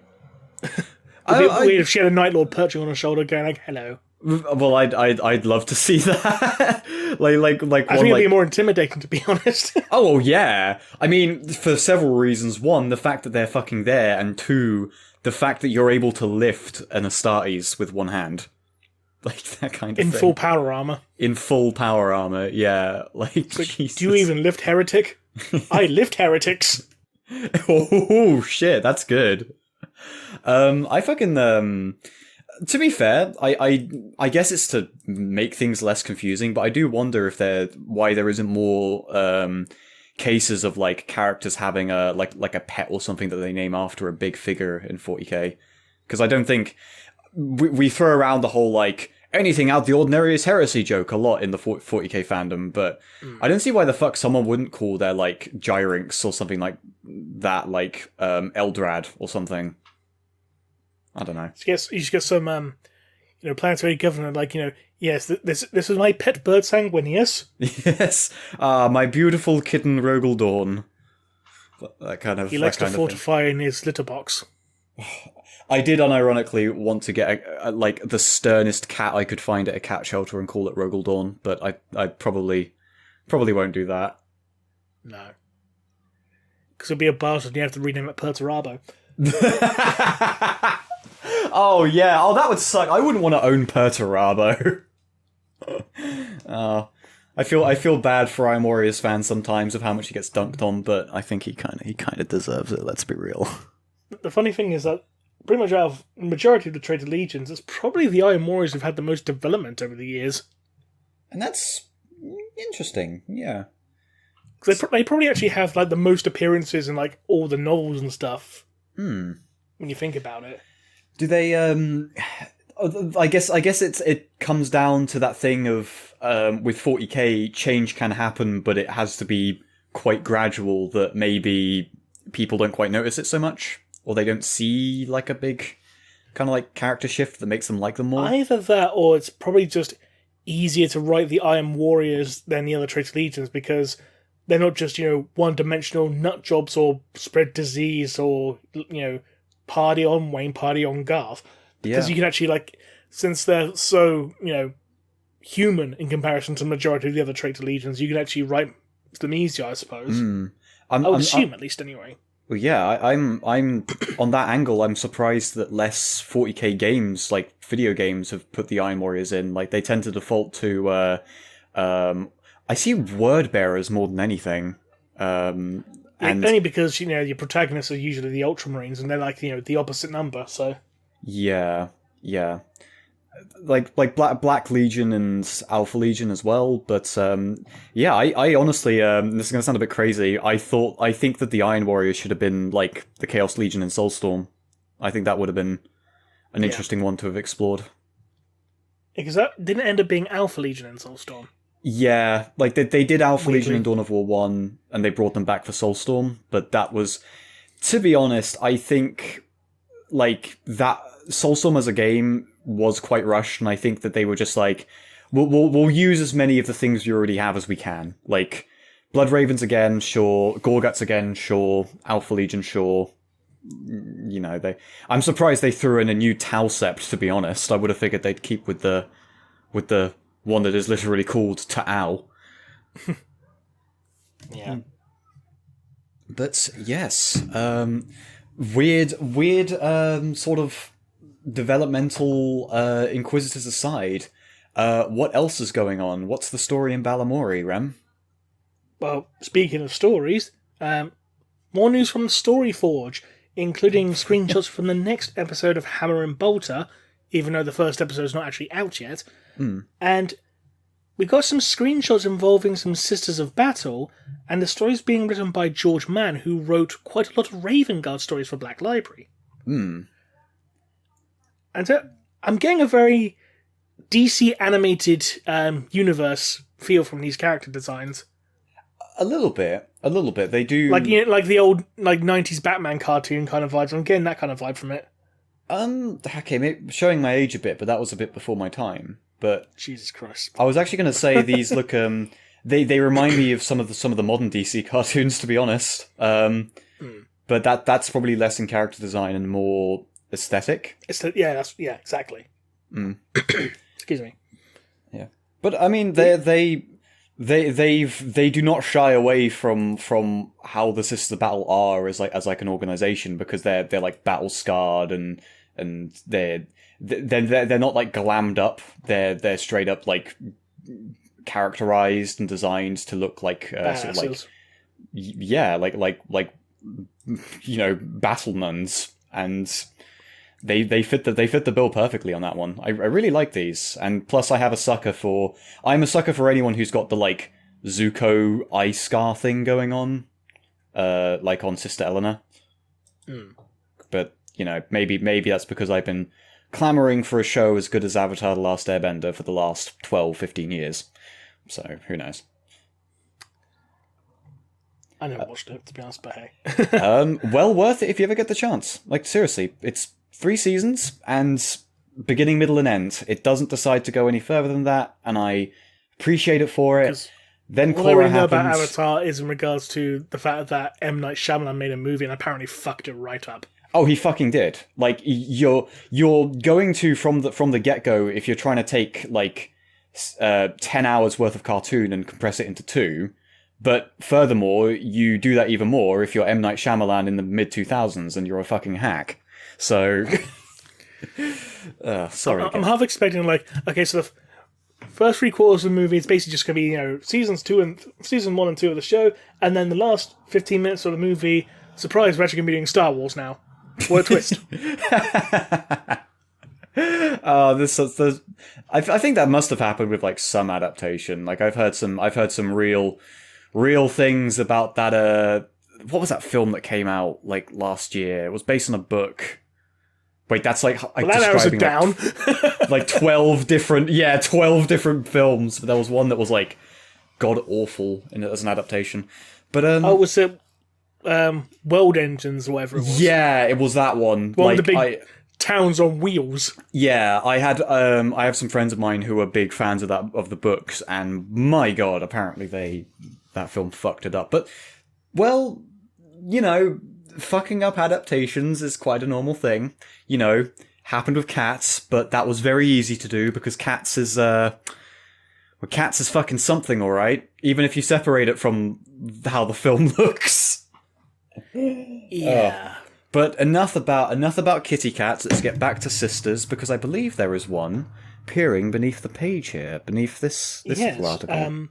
be weird if she had a Night Lord perching on her shoulder going like, hello. Well, I'd love to see that. like I think it'd be more intimidating, to be honest. Oh, yeah. I mean, for several reasons. One, the fact that they're fucking there, and two, the fact that you're able to lift an Astartes with one hand. Like, that kind of thing. In full power armor. In full power armor, yeah. Like, Jesus. Do you even lift heretic? I lift heretics. Oh, shit, that's good. I fucking, to be fair, I guess it's to make things less confusing, but I do wonder if why there isn't more, cases of, like, characters having like a pet or something that they name after a big figure in 40k. Because I don't think... We throw around the whole, like, anything out the ordinary is heresy joke a lot in the 40k fandom, but I don't see why the fuck someone wouldn't call their, like, Gyrinx or something like that, like, Eldrad or something. I don't know. You should get some, planetary governor, like, yes, this is my pet bird Sanguinius. Yes, my beautiful kitten Rogaldorn. That kind of... He likes to fortify in his litter box. I did unironically want to get like the sternest cat I could find at a cat shelter and call it Rogaldorn, but I probably won't do that. No. Because it'll be a bastard and you have to rename it Perturabo. Oh, yeah. Oh, that would suck. I wouldn't want to own Perturabo. I feel bad for Iron Warriors fans sometimes of how much he gets dunked on, but I think he kind of deserves it, let's be real. The funny thing is that pretty much out of the majority of the traded legions, it's probably the Iron Warriors who've had the most development over the years. And that's interesting, yeah. Because they probably actually have like the most appearances in like all the novels and stuff. When you think about it. Do they? I guess it comes down to that thing of with 40k, change can happen, but it has to be quite gradual. That maybe people don't quite notice it so much, or they don't see like a big kind of like character shift that makes them like them more. Either that, or it's probably just easier to write the Iron Warriors than the other traded legions because they're not just one-dimensional nut jobs or spread disease or party on Wayne, party on Garth. Because you can actually, since they're so, human in comparison to the majority of the other traded legions, you can actually write them easier, I suppose. I would assume, at least, anyway. Well, yeah, I'm on that angle, I'm surprised that less 40k games, like video games, have put the Iron Warriors in. Like, they tend to default to, I see word bearers more than anything. And only because, your protagonists are usually the Ultramarines, and they're like, the opposite number, so... Yeah. Like Black Legion and Alpha Legion as well, but I honestly, this is gonna sound a bit crazy. I think that the Iron Warriors should have been like the Chaos Legion and Soulstorm. I think that would have been an interesting one to have explored. Because that didn't end up being Alpha Legion and Soulstorm. Yeah, like they did Alpha Legion in Dawn of War 1, and they brought them back for Soulstorm, but that was, to be honest, I think like that Soulstorm as a game was quite rushed, and I think that they were just like, we'll use as many of the things we already have as we can. Like, Blood Ravens again, sure. Gorguts again, sure. Alpha Legion, sure. I'm surprised they threw in a new Tau Sept, to be honest. I would have figured they'd keep with the one that is literally called Ta'au. Yeah. But, yes. Weird sort of developmental Inquisitors aside, what else is going on? What's the story in Balamori, Rem? Well, speaking of stories, more news from Storyforge, including screenshots from the next episode of Hammer and Bolter, even though the first episode's not actually out yet. And we got some screenshots involving some Sisters of Battle, and the story's being written by George Mann, who wrote quite a lot of Raven Guard stories for Black Library. And so I'm getting a very DC animated universe feel from these character designs. A little bit. They do like the old 90s Batman cartoon kind of vibes. I'm getting that kind of vibe from it. Okay, maybe showing my age a bit, but that was a bit before my time. But Jesus Christ. I was actually going to say these look, they remind me of some of the modern DC cartoons, to be honest. But that's probably less in character design and more aesthetic. Yeah, exactly. Excuse me. Yeah, but I mean, they do not shy away from how the Sisters of Battle are as an organization, because they're like battle scarred and they're not like glammed up. They're straight up like characterized and designed to look like sort of like battle nuns, and they fit the bill perfectly on that one. I really like these, and plus I'm a sucker for anyone who's got the like Zuko eye scar thing going on, like on Sister Eleanor. But maybe that's because I've been clamoring for a show as good as Avatar: The Last Airbender for the last 12-15 years. So who knows? I never watched it, to be honest, but hey. Well worth it if you ever get the chance. Like, seriously, it's 3 seasons, and beginning, middle, and end. It doesn't decide to go any further than that, and I appreciate it for it. Then all I really know about Avatar is in regards to the fact that M. Night Shyamalan made a movie and apparently fucked it right up. Oh, he fucking did. Like, you're going to, from the get-go, if you're trying to take, like, 10 hours worth of cartoon and compress it into 2... But furthermore, you do that even more if you're M. Night Shyamalan in the mid-2000s and you're a fucking hack. So, sorry. I'm half expecting, like, okay, so the first 3 quarters of the movie, it's basically just going to be, season 1 and 2 of the show, and then the last 15 minutes of the movie, surprise, we're actually going to be doing Star Wars now. What a twist. I think that must have happened with like some adaptation. Like I've heard some real things about that. What was that film that came out like last year? It was based on a book. Wait, that's like that down. Like 12 different films. But there was one that was like god awful as an adaptation. But was it World Engines or whatever it was? Yeah, it was that one. One of the big towns on wheels. Yeah, I have some friends of mine who are big fans of the books, and my god, apparently that film fucked it up. But well, fucking up adaptations is quite a normal thing. Happened with Cats, but that was very easy to do because Cats is fucking something, all right. Even if you separate it from how the film looks. Yeah. But enough about kitty cats. Let's get back to sisters, because I believe there is one peering beneath the page here, beneath this little article.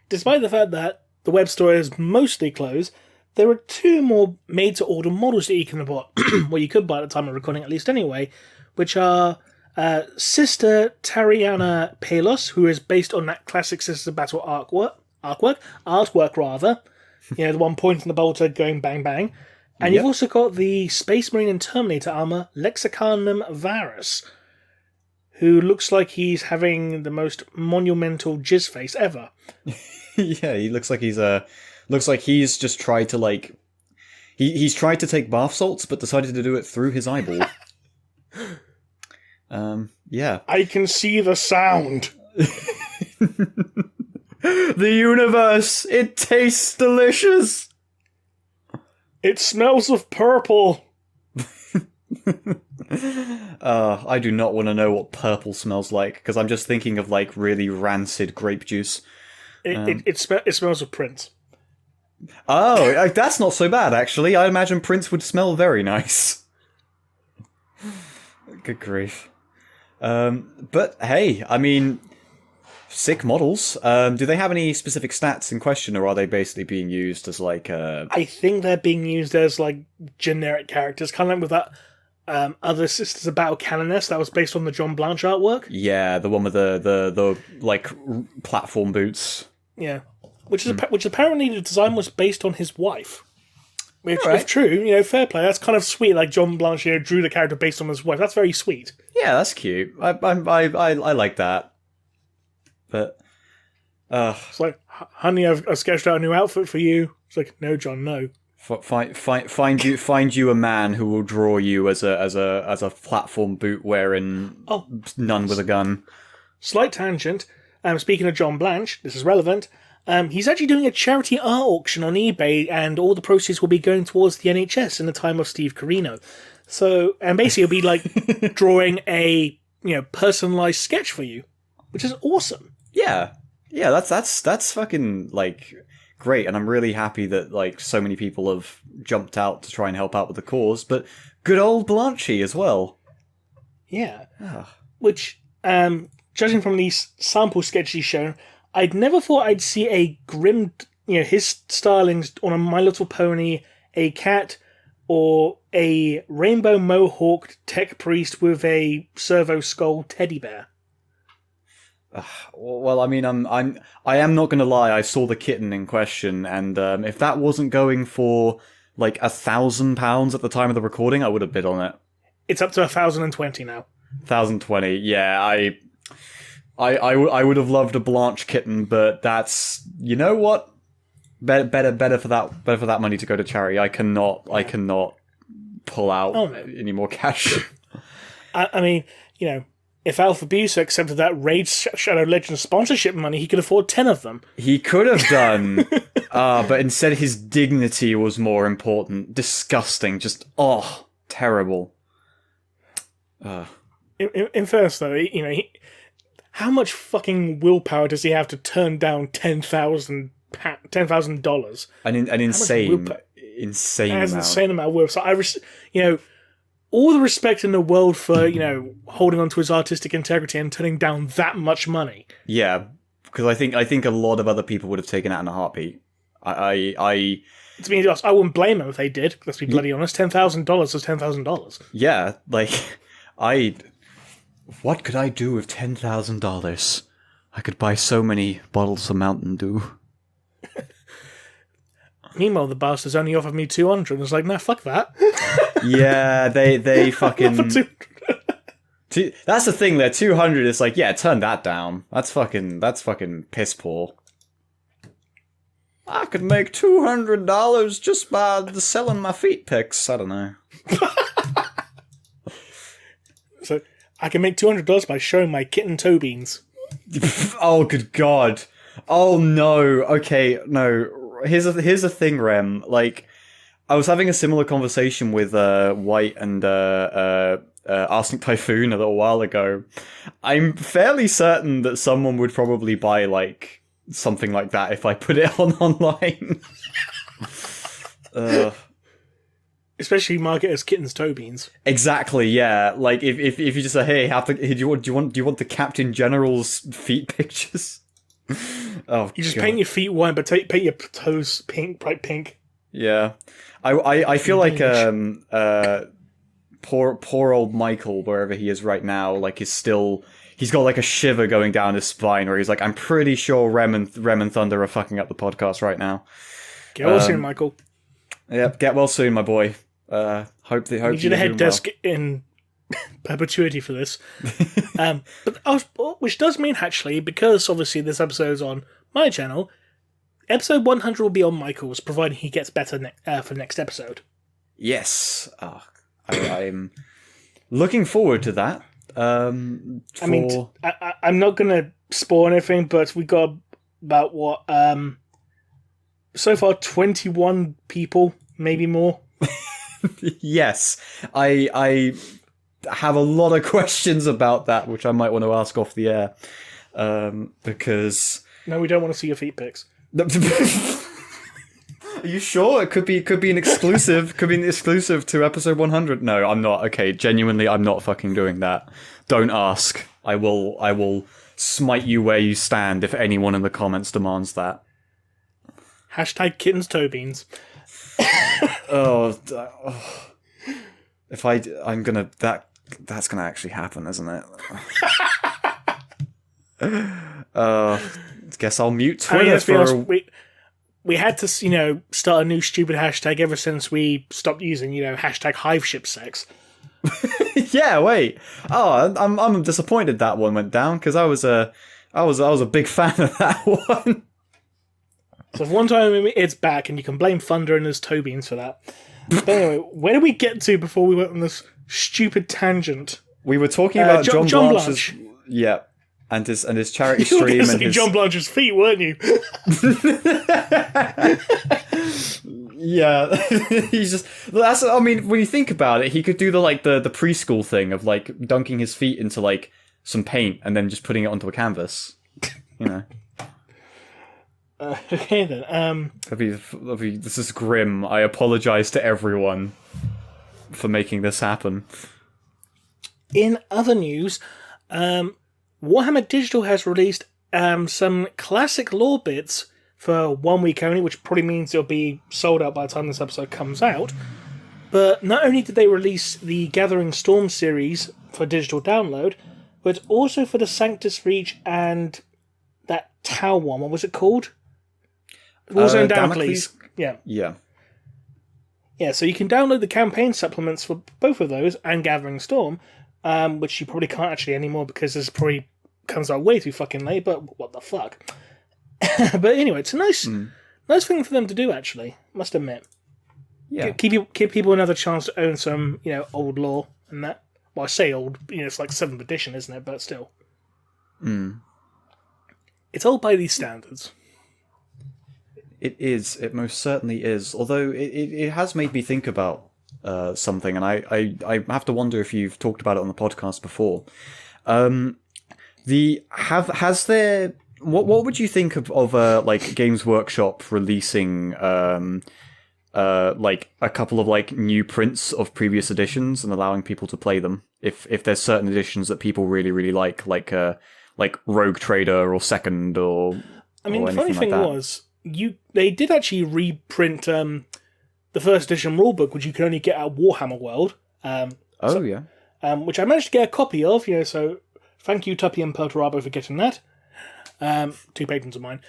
Despite the fact that the web store is mostly closed, there are 2 more made-to-order models that you can buy. Well, you could buy at the time of recording, at least anyway, which are Sister Tariana Palos, who is based on that classic Sister Battle artwork, the one pointing the bolter going bang bang. And You've also got the Space Marine and Terminator armor, Lexicanum Varus, who looks like he's having the most monumental jizz face ever. Yeah, he looks like he's just tried to like he's tried to take bath salts but decided to do it through his eyeball. Yeah. I can see the sound. The universe, it tastes delicious. It smells of purple. I do not want to know what purple smells like, because I'm just thinking of like really rancid grape juice. It smells of Prince. Oh, that's not so bad, actually. I imagine Prince would smell very nice. Good grief. But hey, I mean, sick models. Do they have any specific stats in question, or are they basically being used as like I think they're being used as like generic characters, kind of like with that other Sisters of Battle Canoness that was based on the John Blanche artwork. Yeah, the one with the like platform boots. Yeah, which apparently the design was based on his wife. Which, if true, fair play. That's kind of sweet. Like John Blanche drew the character based on his wife. That's very sweet. Yeah, that's cute. I like that. But it's like, honey, I've sketched out a new outfit for you. It's like, no, John, no. Find you a man who will draw you as a platform boot wearing nun with a gun. Slight tangent. Speaking of John Blanche, this is relevant. He's actually doing a charity art auction on eBay, and all the proceeds will be going towards the NHS in the time of Steve Carino. So, and basically, it'll be like drawing a personalized sketch for you, which is awesome. Yeah, that's fucking like great, and I'm really happy that like so many people have jumped out to try and help out with the cause. But good old Blanchy as well. Yeah, which judging from these sample sketches he's shown, I'd never thought I'd see a grim, his stylings on a My Little Pony, a cat, or a rainbow mohawked tech priest with a servo skull teddy bear. Well, I mean, I am not gonna lie. I saw the kitten in question, and if that wasn't going for like £1,000 at the time of the recording, I would have bid on it. It's up to 1,020 now. 1,020, yeah. I would have loved a Blanche kitten, but that's what better for that money to go to charity. I cannot pull out any more cash. I mean, if Alpha Busa accepted that Raid Shadow Legends sponsorship money, he could afford 10 of them. He could have done, but instead his dignity was more important. Disgusting, just terrible. In fairness, though, how much fucking willpower does he have to turn down $10,000? An insane amount. An insane amount of will. So all the respect in the world for holding on to his artistic integrity and turning down that much money. Yeah, because I think a lot of other people would have taken that in a heartbeat. I wouldn't blame him if they did. Let's be bloody honest. $10,000 is $10,000. Yeah, what could I do with $10,000? I could buy so many bottles of Mountain Dew. Meanwhile, the bastards only offered me 200. I was like, nah, fuck that. Yeah, they fucking. That's the thing. They're 200. It's like, yeah, turn that down. That's fucking piss poor. I could make $200 just by selling my feet pics. I don't know. So I can make $200 by showing my Kitten Toe Beans. Oh, good God. Oh, no. Okay, no. Here's the thing, Rem. Like, I was having a similar conversation with White and Arsenic Typhoon a little while ago. I'm fairly certain that someone would probably buy, like, something like that if I put it online. Especially market as Kitten's Toe Beans. Exactly, yeah. Like, if you just say, hey, do you want the Captain General's feet pictures? Oh, you just paint your feet white, but paint your toes bright pink. Yeah, I feel like poor old Michael, wherever he is right now, like he's got like a shiver going down his spine, where he's like, I'm pretty sure Rem and Thunder are fucking up the podcast right now. Get well soon, Michael. Yep, get well soon, my boy. Hope you need a head desk in perpetuity for this. Which does mean, actually, because obviously this episode's on my channel, episode 100 will be on Michael's, providing he gets better for next episode. Yes. I'm looking forward to that. I mean, I'm not going to spoil anything, but we got about, so far 21 people, maybe more. Yes. I have a lot of questions about that, which I might want to ask off the air, because no, we don't want to see your feet pics. Are you sure? It could be an exclusive. Could be an exclusive to episode 100. No, I'm not. Okay, genuinely, I'm not fucking doing that. Don't ask. I will smite you where you stand if anyone in the comments demands that. Hashtag Kitten's Toe Beans. If that's gonna actually happen, isn't it? Guess I'll mute Twitter we had to, start a new stupid hashtag ever since we stopped using, hashtag HiveShipSex. Yeah, wait. Oh, I'm disappointed that one went down, because I was a big fan of that one. So one time it's back, and you can blame Thunder and his toe beans for that. But anyway, where did we get to before we went on this stupid tangent? We were talking about John Blanche's... Blanche. Yeah. And his charity You were stream gonna and say his... John Blanche's feet, weren't you? Yeah. He's just... That's, I mean, when you think about it, he could do the preschool thing of, like, dunking his feet into, like, some paint and then just putting it onto a canvas. You know. Okay, then. This is grim. I apologize to everyone for making this happen. In other news, Warhammer Digital has released some classic lore bits for 1 week only, which probably means it'll be sold out by the time this episode comes out. But not only did they release the Gathering Storm series for digital download, but also for the Sanctus Reach and that Tau one. What was it called? Warzone Damocles. Yeah. Yeah. Yeah, so you can download the campaign supplements for both of those and Gathering Storm, which you probably can't actually anymore because this probably comes out way too fucking late, but what the fuck. But anyway, it's a nice thing for them to do, actually, must admit. Yeah. Give people another chance to own some, old lore and that. Well, I say old, it's like 7th edition, isn't it? But still. It's old by these standards. It is. It most certainly is. Although it has made me think about something, and I have to wonder if you've talked about it on the podcast before. What would you think of like Games Workshop releasing like a couple of like new prints of previous editions and allowing people to play them if there's certain editions that people really really like Rogue Trader or Second or the funny thing was they did actually reprint the first edition rulebook, which you can only get at Warhammer World. Which I managed to get a copy of. So thank you Tuppy and Peltorabo for getting that. Two patrons of mine.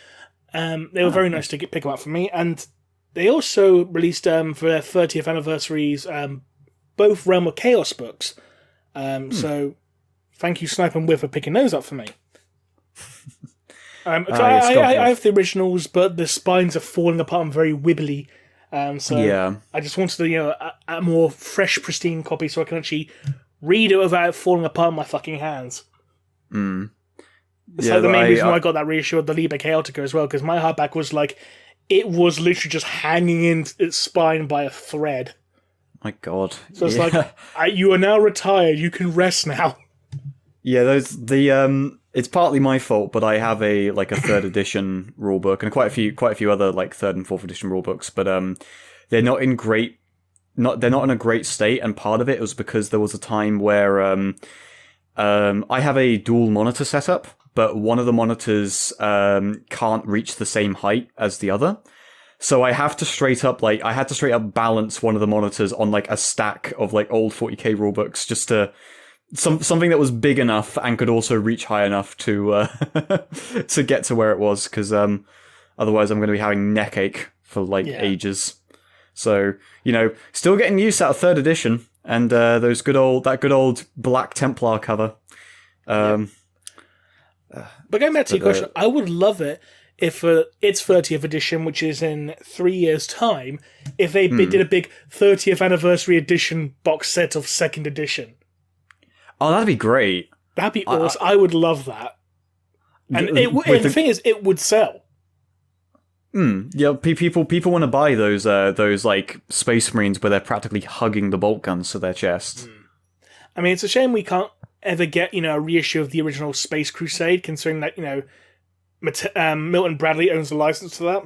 They were very nice to pick them up for me, and they also released for their 30th anniversaries both Realm of Chaos books. So thank you Snipe and Whiff for picking those up for me. I have the originals, but the spines are falling apart and very wibbly. I just wanted a more fresh, pristine copy so I can actually read it without it falling apart in my fucking hands. It's like the main reason why I got that reissue of the Liber Chaotica as well, because my hardback was like, it was literally just hanging in its spine by a thread. My God. So it's like, you are now retired, you can rest now. Yeah, it's partly my fault, but I have a 3rd edition rulebook and quite a few other like 3rd and 4th edition rulebooks, but they're not in a great state, and part of it was because there was a time where I have a dual monitor setup, but one of the monitors can't reach the same height as the other. So I have to straight up balance one of the monitors on like a stack of like old 40k rulebooks just to something that was big enough and could also reach high enough to to get to where it was, because otherwise I'm going to be having neck ache for ages. So still getting used out of 3rd edition and that good old Black Templar cover. But going back to your question, I would love it if its 30th edition, which is in 3 years' time, if they did a big 30th anniversary edition box set of 2nd edition. Oh, that'd be great. That'd be awesome. I would love that. And the thing is, it would sell. Yeah, people want to buy those like Space Marines where they're practically hugging the bolt guns to their chest. I mean, it's a shame we can't ever get a reissue of the original Space Crusade, considering that Milton Bradley owns the license to that.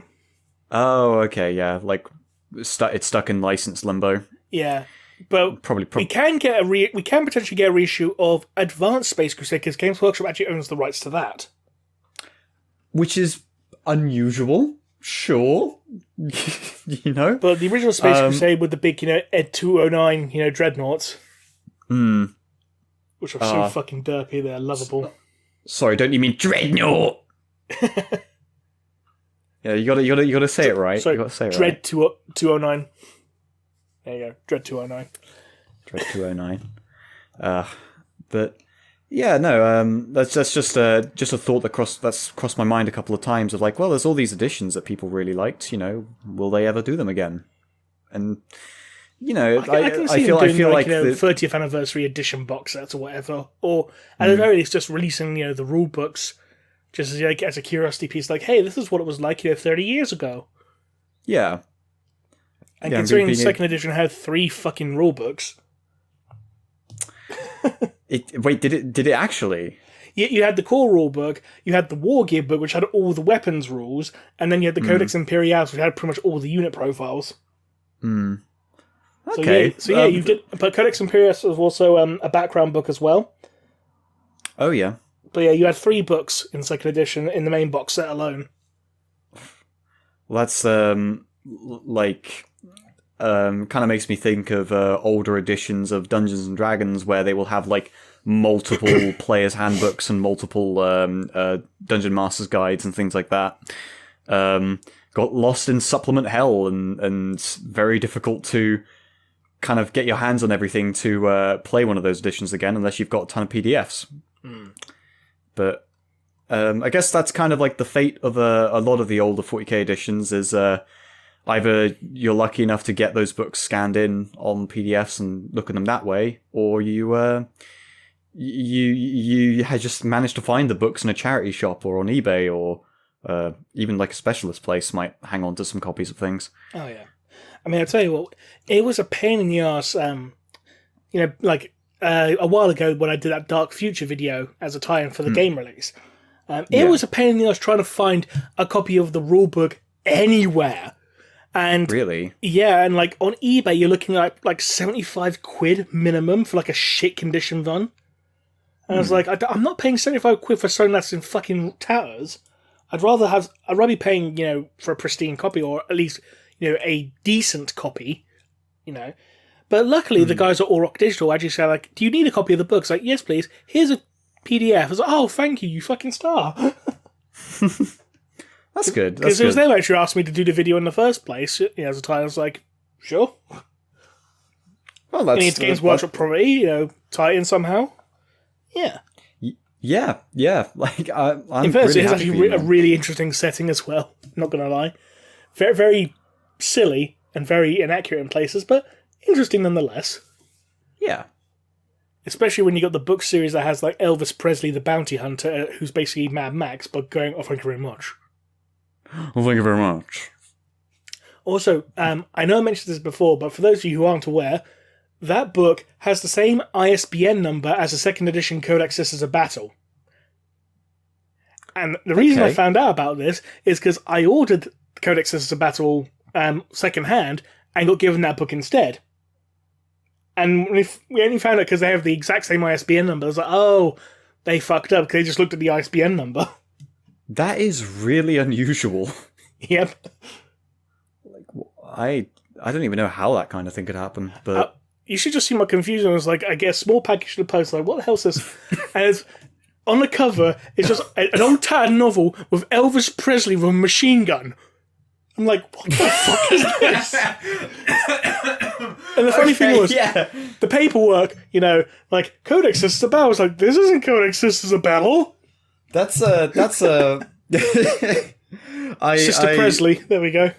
Oh, okay, yeah, like it's stuck in license limbo. Yeah. But we can potentially get a reissue of Advanced Space Crusade, because Games Workshop actually owns the rights to that, which is unusual. Sure, But the original Space Crusade with the big, Ed 209, dreadnoughts, which are so fucking derpy, they're lovable. Sorry, don't you mean dreadnought? Yeah, you gotta say it right. Sorry, you gotta say it Dread right. 209. There you go, Dread 209. Dread 209. But Yeah, no, that's just a thought that's crossed my mind a couple of times of like, well, there's all these editions that people really liked, will they ever do them again? And I can see I them doing feel like 30th anniversary edition box sets or whatever, or at the very least just releasing the rule books just as a curiosity piece, like, hey, this is what it was like 30 years ago. Yeah. And considering the second edition had 3 fucking rule books. Wait, did it actually? You had the core rule book, you had the war gear book, which had all the weapons rules, and then you had the Codex Imperialis, which had pretty much all the unit profiles. Okay. You did. But Codex Imperialis was also a background book as well. Oh yeah. But yeah, you had 3 books in second edition in the main box set alone. Well, that's kind of makes me think of older editions of Dungeons and Dragons where they will have like multiple players' handbooks and multiple dungeon masters guides and things like that. Got lost in supplement hell and very difficult to kind of get your hands on everything to play one of those editions again unless you've got a ton of PDFs. But I guess that's kind of like the fate of a lot of the older 40k editions is either you're lucky enough to get those books scanned in on PDFs and look at them that way, or you had just managed to find the books in a charity shop or on eBay or even like a specialist place might hang on to some copies of things. Oh yeah, I mean, I'll tell you what, it was a pain in the arse. A while ago when I did that Dark Future video as a tie-in for the game release, it was a pain in the arse trying to find a copy of the rulebook anywhere. And really? Yeah, and like on eBay you're looking at like 75 quid minimum for like a shit condition run. And I was like, I'm not paying 75 quid for something that's in fucking tatters. I'd rather be paying, for a pristine copy or at least, a decent copy, But luckily the guys at All Rock Digital actually said like, do you need a copy of the books? Like, yes please, here's a PDF. I was like, oh thank you, you fucking star. That's good. Because it was them actually asked me to do the video in the first place. As a time, I was like, sure. Well, that's... It's Games Workshop property, tie in somehow. Yeah. Yeah. Like, I'm in fact, really it's happy actually a really interesting setting as well. Not going to lie. Very, very silly and very inaccurate in places, but interesting nonetheless. Yeah. Especially when you got the book series that has like Elvis Presley, the bounty hunter, who's basically Mad Max, but going, oh, thank you very much. Well, thank you very much. Also, I know I mentioned this before, but for those of you who aren't aware, that book has the same ISBN number as the second edition Codex Sisters of Battle. And the reason I found out about this is because I ordered Codex Sisters of Battle second hand and got given that book instead. And we only found out because they have the exact same ISBN number. I was like, oh, they fucked up because they just looked at the ISBN number. That is really unusual. Yep. Like, I don't even know how that kind of thing could happen, but... you should just see my confusion. I was like, I get a small package in the post, like, what the hell is this? And it's, on the cover, it's just an old tattered novel with Elvis Presley with a machine gun. I'm like, what the fuck is this? And the funny thing was, the paperwork, like, Codex Sisters of Battle, I was like, this isn't Codex Sisters of Battle. That's Sister Presley. There we go.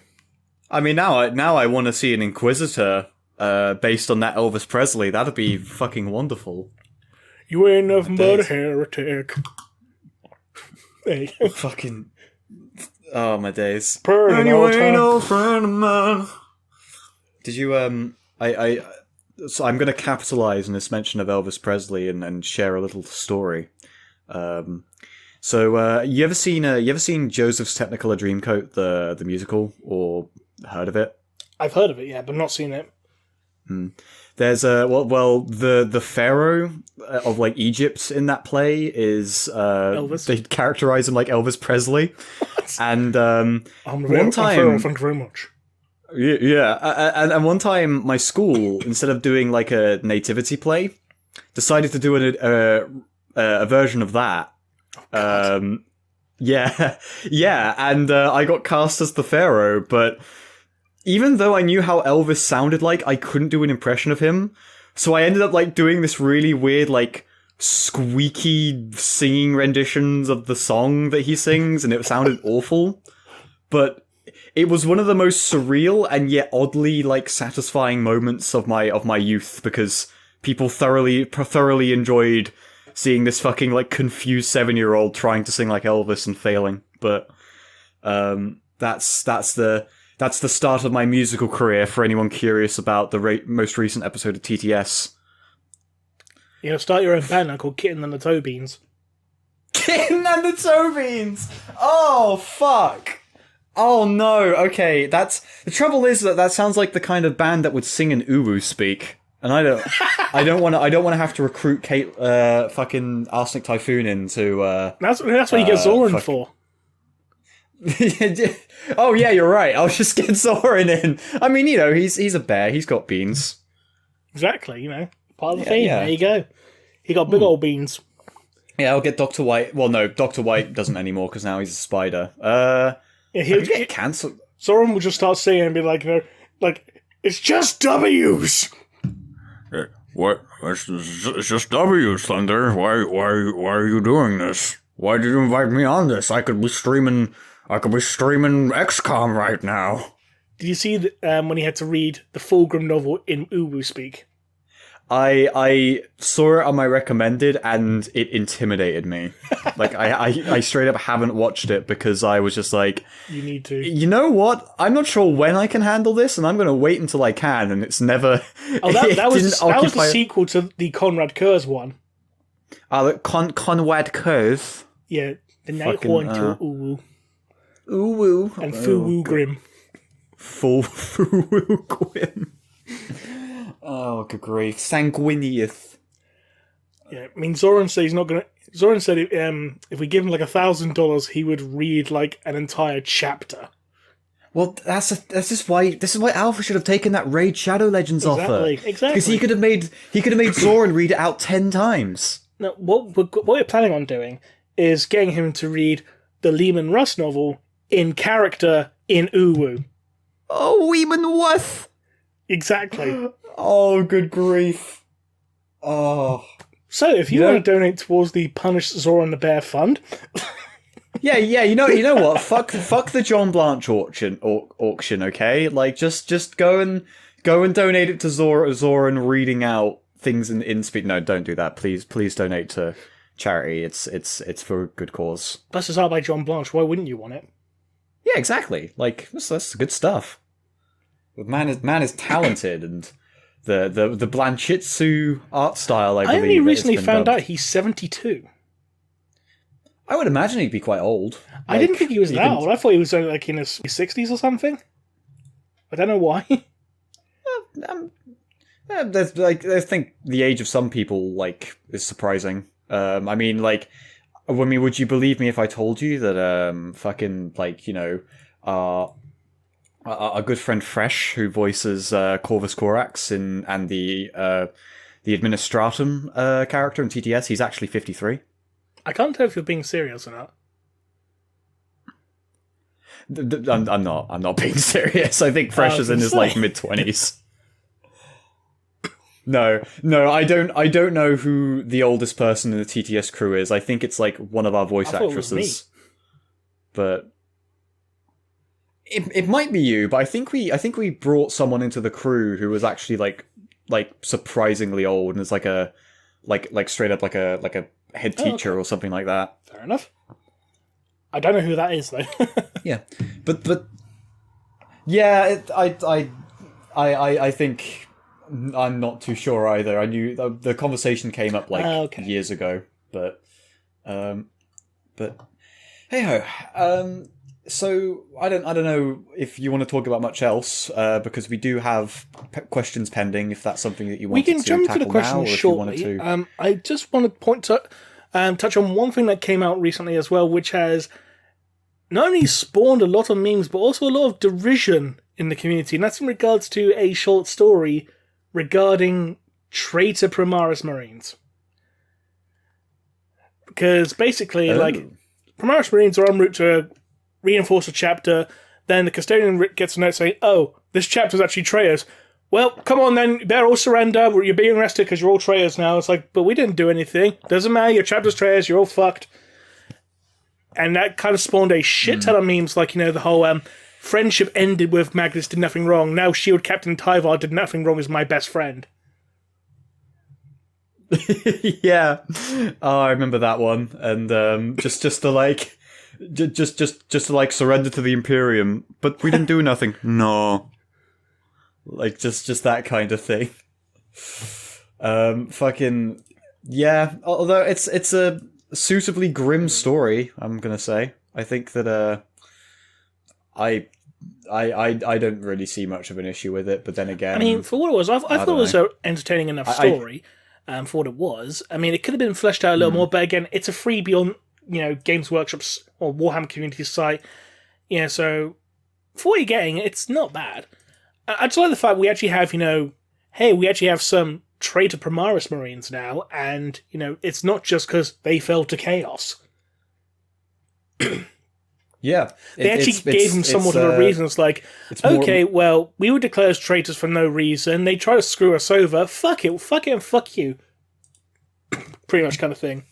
I mean, now I want to see an Inquisitor based on that Elvis Presley. That'd be fucking wonderful. You ain't nothing but a heretic. There you go. Fucking. Oh, my days. Burning all the time. No friend of mine. Did you, so I'm going to capitalize on this mention of Elvis Presley and share a little story. So, you ever seen Joseph's Technicolor Dreamcoat, the musical, or heard of it? I've heard of it, yeah, but not seen it. There's the pharaoh of like Egypt in that play is Elvis. They characterize him like Elvis Presley, and one time, pharaoh, thank you very much. And one time my school, instead of doing like a nativity play, decided to do a version of that. And I got cast as the pharaoh, but even though I knew how Elvis sounded like, I couldn't do an impression of him. So I ended up like doing this really weird like squeaky singing renditions of the song that he sings, and it sounded awful. But it was one of the most surreal and yet oddly like satisfying moments of my youth, because people thoroughly enjoyed seeing this fucking like confused 7-year-old trying to sing like Elvis and failing. But that's the start of my musical career for anyone curious about the most recent episode of TTS. You know, start your own band now called Kitten and the Toe Beans. Kitten and the Toe Beans! Oh, fuck! Oh no, okay, the trouble is that sounds like the kind of band that would sing in Uwu speak. And I don't want to have to recruit fucking Arsenic Typhoon into, That's what you get Zoran for. Oh yeah, you're right. I'll just get Zoran in. I mean, you know, he's a bear. He's got beans. Exactly. You know, part of the theme. Yeah. There you go. He got big old beans. Yeah, I'll get Dr. White. Well, no, Dr. White doesn't anymore because now he's a spider. Yeah, he'll get cancelled. Zoran will just start singing and be like, you know, like it's just W's. What? It's just W's, Thunder. Why are you doing this? Why did you invite me on this? I could be streaming XCOM right now. Did you see when he had to read the Fulgrim novel in Uwu speak? I saw it on my recommended and it intimidated me. Like I straight up haven't watched it because I was just like, you need to. You know what? I'm not sure when I can handle this, and I'm going to wait until I can. And it's never. Oh, that was the sequel to the Conrad Kurz one. Conrad Kurz. Yeah, the Nighthorn to Uwu. Uwu and Fuwu Grim. Fuwu Grim. Oh, good grief. Sanguinius. Yeah, I mean, Zoran said he's not gonna. Zoran said if we give him like $1,000, he would read like an entire chapter. Well, this is why Alpha should have taken that Raid Shadow Legends offer. Exactly. Because he could have made Zoran read it out 10 times. No, what we're planning on doing is getting him to read the Lehman Russ novel in character in Uwu. Oh, Lehman Russ. Exactly. Oh, good grief. Oh. So, if you want to donate towards the Punish Zoran the Bear Fund... yeah, you know what? Fuck the John Blanche auction, okay? Like, just go and donate it to Zoran reading out things in speed. No, don't do that. Please donate to charity. It's for a good cause. Plus, it's art by John Blanche. Why wouldn't you want it? Yeah, exactly. Like, that's good stuff. The man is talented, and the Blanchitsu art style, I believe. I only recently found out he's 72. I would imagine he'd be quite old. I didn't think he was that old. I thought he was only like in his 60s or something. I don't know why. I think the age of some people like is surprising. I mean, would you believe me if I told you that fucking like, you know, our good friend Fresh, who voices Corvus Corax and the Administratum character in TTS, he's actually 53. I can't tell if you're being serious or not. I'm not being serious. I think Fresh is in his like mid-20s. No, I don't know who the oldest person in the TTS crew is. I think it's like one of our voice actresses. But it might be you, but I think we brought someone into the crew who was actually like surprisingly old and is like a straight up like a head teacher or something like that. Fair enough. I don't know who that is though. Yeah, but yeah, I think I'm not too sure either. I knew the conversation came up years ago, but hey ho. So I don't know if you want to talk about much else, because we do have questions pending. If that's something that you want to tackle now, we can jump to the questions shortly. I just want to touch on one thing that came out recently as well, which has not only spawned a lot of memes, but also a lot of derision in the community, and that's in regards to a short story regarding traitor Primaris Marines. Because basically, Primaris Marines are en route to reinforce a chapter, then the custodian gets a note saying, oh, this chapter's actually traitors. well, come on then, you better all surrender. You're being arrested because you're all traitors now. It's like, but we didn't do anything. Doesn't matter, your chapter's traitors, you're all fucked. And that kind of spawned a shit ton of memes, like, the whole friendship ended with Magnus did nothing wrong. Now Shield Captain Tyvar did nothing wrong is my best friend. Yeah. Oh, I remember that one. And just to like just to like surrender to the Imperium, but we didn't do nothing. No. Like just that kind of thing. Fucking yeah. Although it's a suitably grim story, I'm gonna say. I think that I don't really see much of an issue with it, but then again, I mean, for what it was, I thought it was an entertaining enough story. For what it was, I mean, it could have been fleshed out a little more, but again, it's a freebie on Games Workshop's or Warhammer Community's site. Yeah, so for what you're getting, it's not bad. I just like the fact we actually have, hey, we actually have some traitor Primaris Marines now, and it's not just because they fell to chaos. Yeah, they actually gave them somewhat of a reason. It's like, okay, well, we were declared as traitors for no reason. They try to screw us over. Fuck it, and fuck you. Pretty much kind of thing.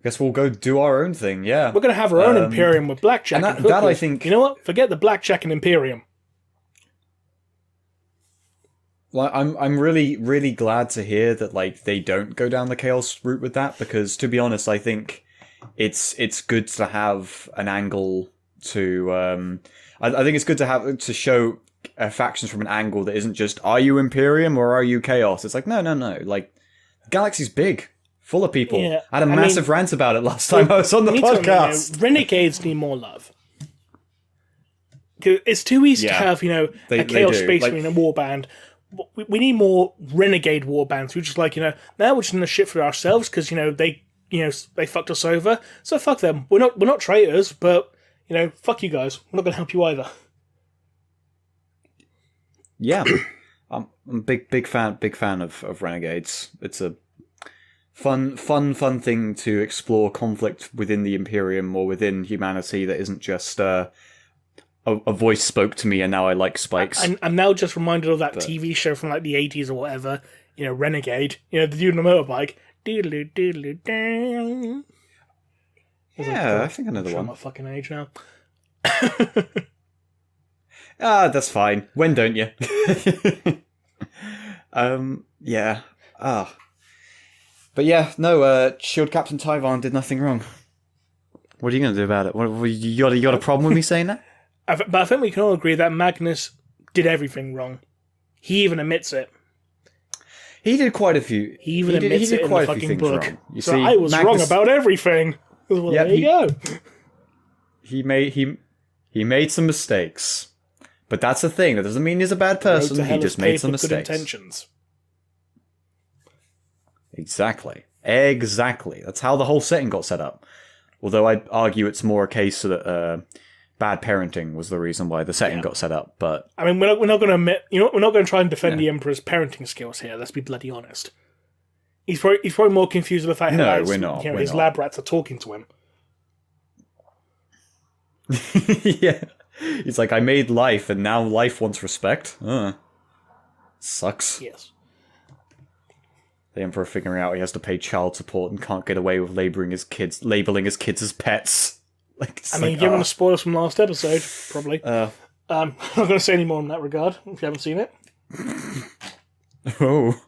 Guess we'll go do our own thing. Yeah, we're gonna have our own Imperium with Blackjack and hookers. That I think. You know what? Forget the Blackjack and Imperium. Well, I'm really, really glad to hear that like they don't go down the chaos route with that, because to be honest, I think it's good to have an angle to I think it's good to show factions from an angle that isn't just, are you Imperium or are you Chaos? It's like, no, like the galaxy's big, full of people. Yeah, I had a massive rant about it last time I was on the podcast. Renegades need more love. It's too easy to have a Chaos Space Marine and Warband. We need more Renegade Warbands. We're just like, now we're just in the shit for ourselves because they fucked us over. So fuck them. We're not traitors, but fuck you guys. We're not going to help you either. Yeah, I'm a big fan of Renegades. It's a fun thing to explore conflict within the Imperium or within humanity that isn't just a voice spoke to me and now I like spikes. I'm now just reminded of that TV show from like the 80s or whatever. Renegade. The dude on the motorbike. Yeah, I think another one. I'm my fucking age now. That's fine. When don't you? Yeah. But yeah, no, Shield Captain Tyvar did nothing wrong. What are you going to do about it? You got a problem with me saying that? But I think we can all agree that Magnus did everything wrong. He even admits it. He did quite a few. He even admits it in the fucking book. Wrong. You so see, I was wrong about everything. Well, there you go. He made some mistakes, but that's the thing. That doesn't mean he's a bad person. He just made some mistakes. Good intentions. Exactly. That's how the whole setting got set up. Although I'd argue it's more a case that bad parenting was the reason why the setting got set up. But I mean, we're not going to admit. We're not going to try and defend the Emperor's parenting skills here. Let's be bloody honest. He's probably more confused with the fact that we're not. His lab rats are talking to him. Yeah, he's like, I made life, and now life wants respect. Sucks. Yes. The Emperor figuring out he has to pay child support and can't get away with labeling his kids as pets. Given the spoilers from last episode, probably. I'm not going to say any more in that regard if you haven't seen it. Oh.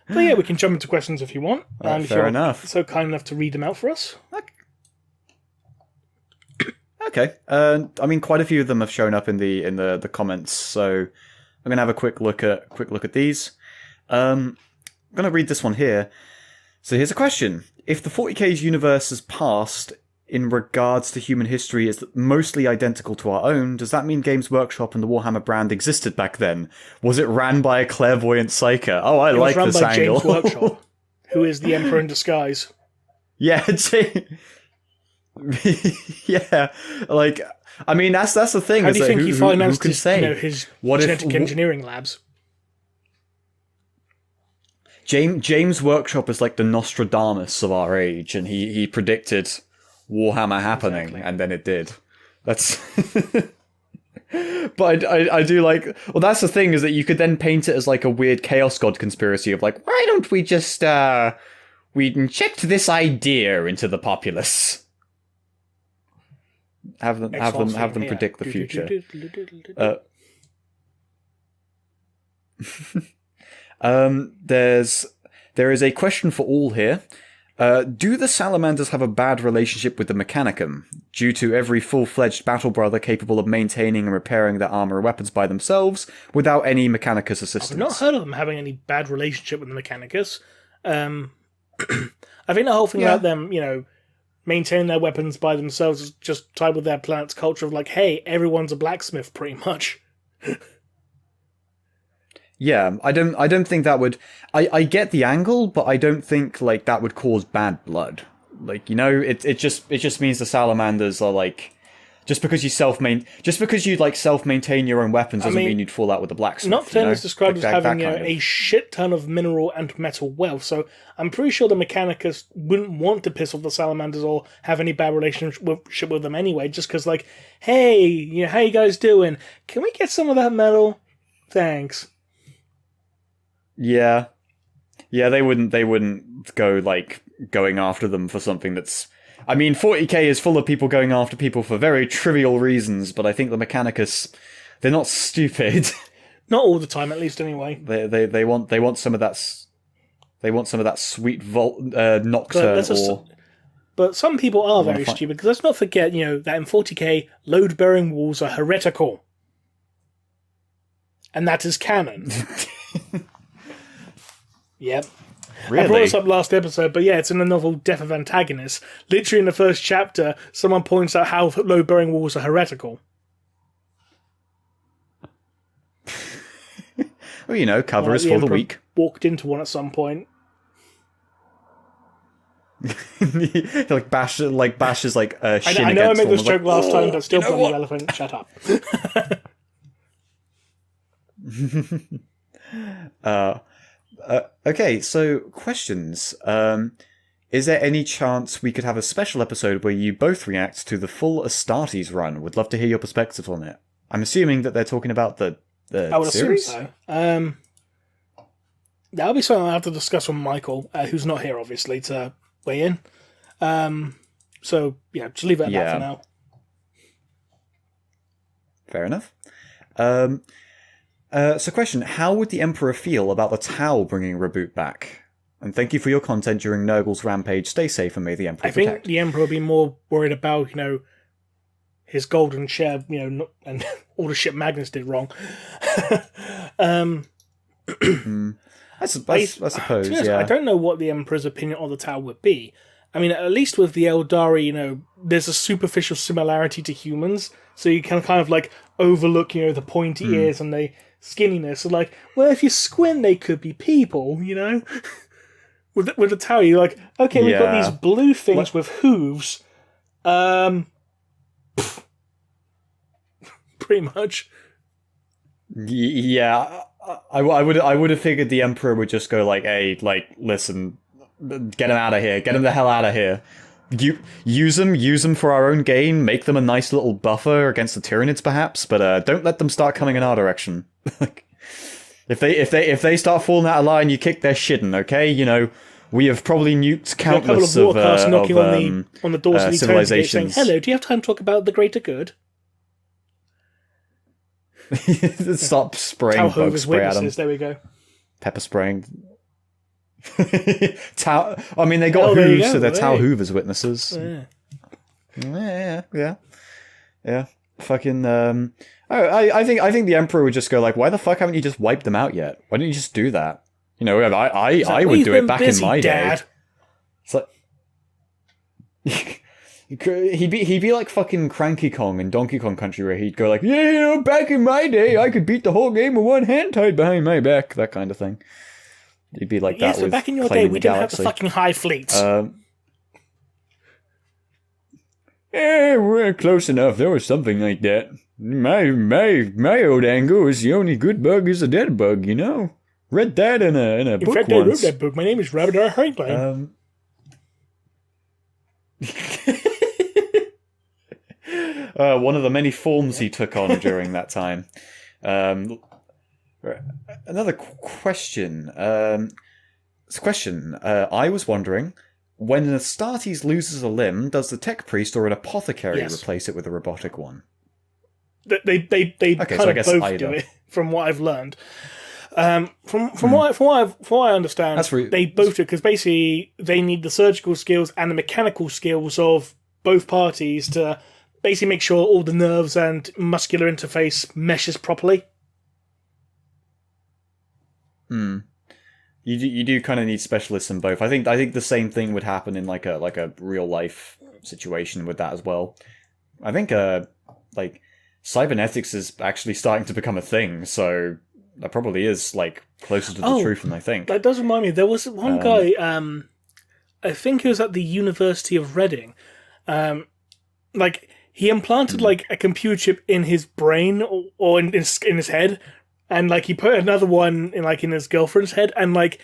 But yeah, we can jump into questions if you want. Fair enough. So kind enough to read them out for us. Okay. Quite a few of them have shown up in the comments, so I'm gonna have a quick look at these. I'm gonna read this one here. So here's a question: if the 40K's universe has passed in regards to human history is mostly identical to our own, does that mean Games Workshop and the Warhammer brand existed back then? Was it ran by a clairvoyant psyker? Oh, I like this angle. It was run by James Workshop, who is the Emperor in disguise. Yeah, yeah. That's the thing. How do you think he financed his genetic engineering labs? James Workshop is like the Nostradamus of our age, and he predicted Warhammer happening, and then it did. That's. But But I do like... Well, that's the thing, is that you could then paint it as like a weird Chaos God conspiracy of like, why don't we just, we inject this idea into the populace? Have them predict the future. There is a question for all here. Do the Salamanders have a bad relationship with the Mechanicum, due to every full-fledged battle brother capable of maintaining and repairing their armor and weapons by themselves without any Mechanicus assistance? I've not heard of them having any bad relationship with the Mechanicus. I think the whole thing about them, maintaining their weapons by themselves is just tied with their planet's culture of like, hey, everyone's a blacksmith, pretty much. Yeah, I don't think that would... I get the angle, but I don't think, like, that would cause bad blood. Like, it just means the Salamanders are, like... Just because you self-maintain your own weapons doesn't mean you'd fall out with the blacksmith. Nocturne is described as having a shit ton of mineral and metal wealth, so I'm pretty sure the Mechanicus wouldn't want to piss off the Salamanders or have any bad relationship with them anyway, just because, like, hey, how you guys doing? Can we get some of that metal? Thanks. Yeah, they wouldn't go, like, going after them for something that's... I mean, 40k is full of people going after people for very trivial reasons, but I think the Mechanicus, they're not stupid. Not all the time, at least, anyway. They want some of that... They want some of that sweet Nocturne But some people are very stupid, because let's not forget, that in 40k, load-bearing walls are heretical. And that is canon. Yep. Really? I brought this up last episode, but yeah, it's in the novel Death of Antagonists. Literally in the first chapter, someone points out how load-bearing walls are heretical. Well, cover is for the weak. Walked into one at some point. like Bash is like shin I know I made this joke last time, but still bloody relevant. Shut up. Okay, so questions. Is there any chance we could have a special episode where you both react to the full Astartes run? Would love to hear your perspective on it. I'm assuming that they're talking about the I would series? assume so. That'll be something I'll have to discuss with Michael, who's not here, obviously, to weigh in. So, yeah, just leave it at that for now. Fair enough. So question, how would the Emperor feel about the Tau bringing Reboot back? And thank you for your content during Nurgle's rampage. Stay safe and may the Emperor protect. I think the Emperor would be more worried about, his golden share, and all the shit Magnus did wrong. I suppose, yeah. I don't know what the Emperor's opinion on the Tau would be. I mean, at least with the Eldari, there's a superficial similarity to humans, so you can kind of, like, overlook, the pointy ears and the skinniness. So, like, well, if you squint, they could be people, With the Tau, you're like, okay, we've got these blue things with hooves. Pretty much. Yeah, I would have figured the Emperor would just go like, hey, like, listen, get him out of here, get him the hell out of here. Use them for our own gain, make them a nice little buffer against the Tyranids, perhaps, but don't let them start coming in our direction. if they start falling out of line, you kick their shitting, okay? We have probably nuked countless of knocking on the doors of the civilizations. saying, hello, do you have time to talk about the greater good? Stop spraying bug spray at them. There we go. Pepper spraying. Tau. I mean, they got hooves, so they're Tau Hoovers witnesses. Yeah. Fucking. I think the Emperor would just go like, why the fuck haven't you just wiped them out yet? Why didn't you just do that? I would do it back in my day. It's like he'd be like fucking Cranky Kong in Donkey Kong Country, where he'd go like, yeah, back in my day, I could beat the whole game with one hand tied behind my back, that kind of thing. He'd be like that. Yes, but back in your day, we didn't have the fucking high fleets. Yeah, we're close enough. There was something like that. My old angle is the only good bug is a dead bug, Read that in a book fact, once. I wrote that book. My name is Robert R. Franklin. One of the many forms he took on during that time. Another question. I was wondering, when an Astartes loses a limb, does the tech priest or an apothecary replace it with a robotic one? They kind of both either. Do it, from what I've learned. From what I understand, they both do, because basically they need the surgical skills and the mechanical skills of both parties to basically make sure all the nerves and muscular interface meshes properly. You do kind of need specialists in both. I think the same thing would happen in like a real life situation with that as well. I think like cybernetics is actually starting to become a thing, so that probably is like closer to the truth than I think. That does remind me. There was one guy. I think he was at the University of Reading. Like he implanted like a computer chip in his brain or in his head. And, like, he put another one in his girlfriend's head, and, like,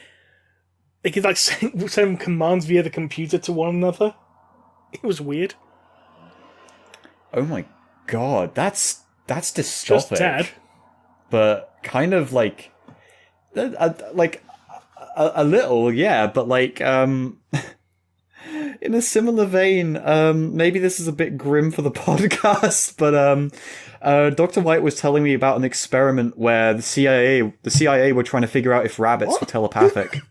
they could, like, send commands via the computer to one another. It was weird. Oh my god, that's dystopic. Just sad. But kind of, like a little, yeah, but, like, in a similar vein, maybe this is a bit grim for the podcast, but, Dr. White was telling me about an experiment where the CIA were trying to figure out if rabbits were telepathic.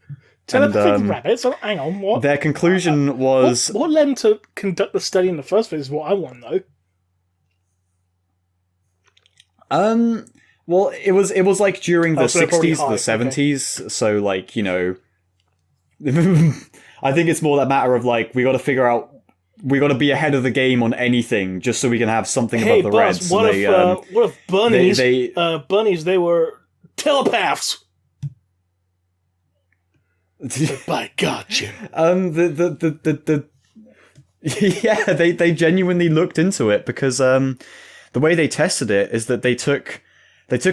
Telepathic rabbits? Oh, hang on, what? Their conclusion was... What led them to conduct the study in the first place is what I want to know. Well, it was like during the 60s or the 70s, okay. So, like, you know... I think it's more that matter of, like, we got to figure out... We got to be ahead of the game on anything, just so we can have something above the reds. What if bunnies? Bunnies, they were telepaths. By God, Jim. Yeah, they genuinely looked into it because the way they tested it is that they took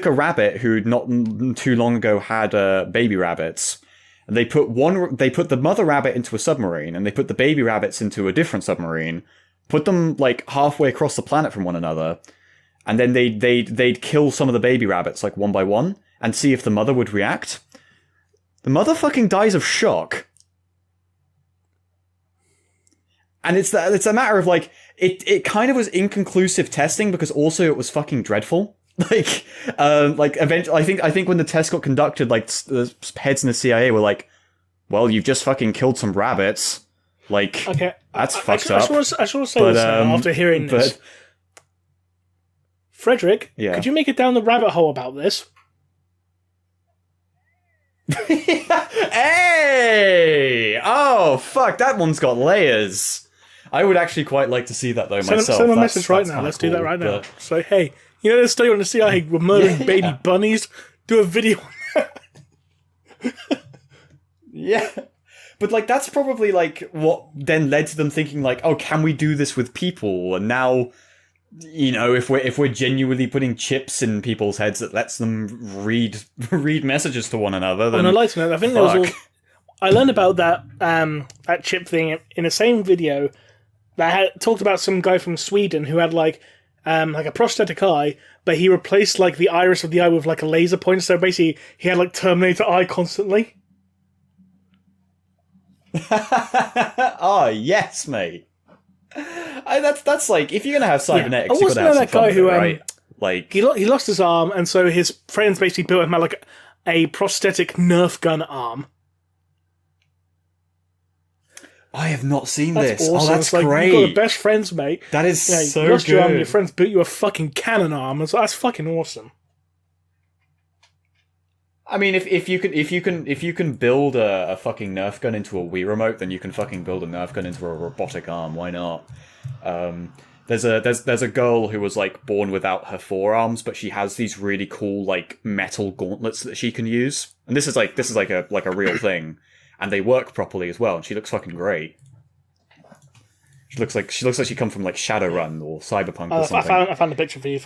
a rabbit who not too long ago had baby rabbits. And they put the mother rabbit into a submarine, and they put the baby rabbits into a different submarine, put them like halfway across the planet from one another, and then they'd kill some of the baby rabbits like one by one, and see if the mother would react. The mother fucking dies of shock. And it's a matter of like it kind of was inconclusive testing because also it was fucking dreadful. Like eventually, I think when the test got conducted, like the heads in the CIA were like, "Well, you've just fucking killed some rabbits. Like, okay, that's fucked up." I just want to say this after hearing this. Frederick, could you make it down the rabbit hole about this? Hey! Oh fuck, that one's got layers. I would actually quite like to see that though myself. Send a message right now. Let's do that right now. So hey. You know, this study on the CIA were murdering baby bunnies? Do a video on that. Yeah. But, like, that's probably, like, what then led to them thinking, like, oh, can we do this with people? And now, you know, if we're genuinely putting chips in people's heads that lets them read messages to one another, then... On a lighter note, I think there was all... I learned about that chip thing in the same video that had talked about some guy from Sweden who had, like a prosthetic eye, but he replaced like the iris of the eye with like a laser pointer. So basically, he had like Terminator eye constantly. Oh yes, mate. That's like if you're gonna have cybernetics, you're gonna have that guy who right? Like he lost his arm, and so his friends basically built him out like a prosthetic Nerf gun arm. I have not seen this. Awesome. Oh, that's like, great. You've got the best friends, mate. That is so you lost good. Your arm, your friends built you a fucking cannon arm. And so that's fucking awesome. I mean, if you can build a fucking Nerf gun into a Wii remote, then you can fucking build a Nerf gun into a robotic arm. Why not? There's a girl who was like born without her forearms, but she has these really cool like metal gauntlets that she can use, and this is like a real thing. And they work properly as well, and she looks fucking great. She looks like she come from like Shadowrun or Cyberpunk or something. I found a picture for you.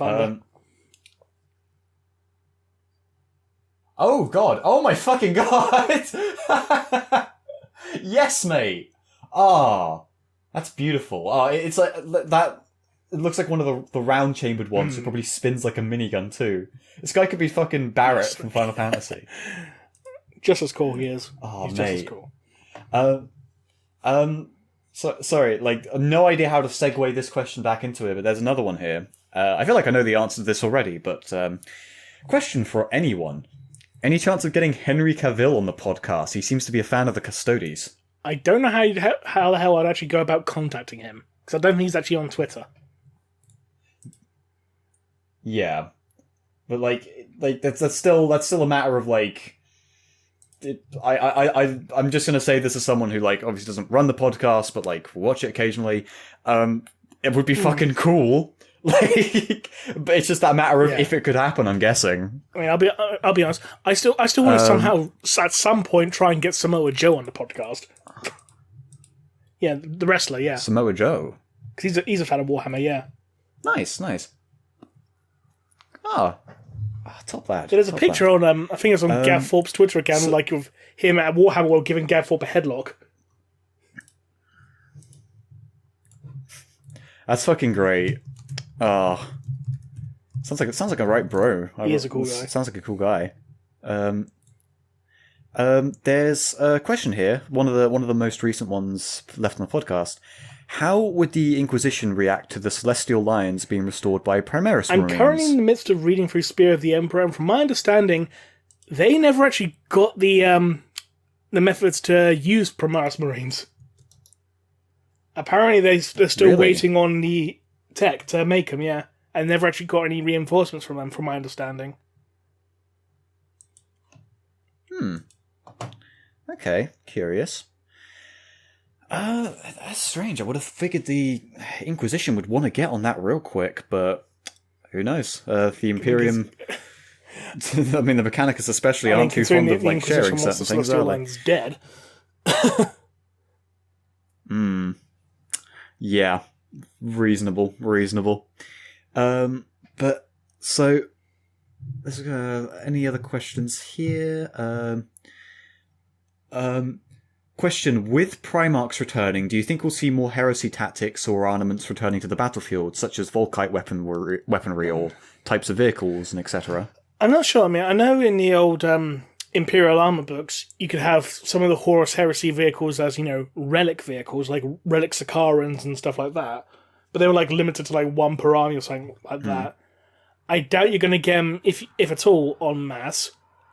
Oh god! Oh my fucking god! Yes, mate. Ah, that's beautiful. It's like that. It looks like one of the round-chambered ones. It probably spins like a minigun too. This guy could be fucking Barrett from Final Fantasy. Just as cool he is. Oh, He's mate. just as cool. Sorry, like, no idea how to segue this question back into it, but there's another one here. I feel like I know the answer to this already, but question for anyone. Any chance of getting Henry Cavill on the podcast? He seems to be a fan of the Custodes. I don't know how the hell I'd actually go about contacting him, because I don't think he's actually on Twitter. Yeah, but like that's still a matter of like. I'm just gonna say this as someone who like obviously doesn't run the podcast, but like watch it occasionally. It would be fucking cool. Like, but it's just that matter of if it could happen. I'm guessing. I mean, I'll be honest. I still want to somehow at some point try and get Samoa Joe on the podcast. Yeah, the wrestler. Yeah, Samoa Joe. Because he's a fan of Warhammer. Yeah. Nice. Top lad. There's a picture on I think it's on Gav Thorpe's Twitter account, like of him at Warhammer World giving Gav Thorpe a headlock. That's fucking great. Sounds like a right bro. He is a cool guy. Sounds like a cool guy. There's a question here. One of the most recent ones left on the podcast. How would the Inquisition react to the Celestial Lions being restored by Primaris Marines? I'm currently in the midst of reading through Spear of the Emperor, and from my understanding, they never actually got the methods to use Primaris Marines. Apparently, they're still waiting on the tech to make them, yeah, and never actually got any reinforcements from them, from my understanding. Okay, curious. That's strange. I would have figured the Inquisition would want to get on that real quick, but who knows? The Imperium... I mean, the Mechanicus especially aren't too fond of like sharing certain things, are they? Dead. Yeah. Reasonable. But, so... Let's go... Any other questions here? Question, with Primarchs returning, do you think we'll see more heresy tactics or armaments returning to the battlefield, such as Volkite weaponry or types of vehicles and etc.? I'm not sure. I mean, I know in the old Imperial armor books, you could have some of the Horus heresy vehicles as, relic vehicles, like relic Sakarans and stuff like that. But they were like limited to like one per army or something like that. I doubt you're going to get them, if at all, en masse.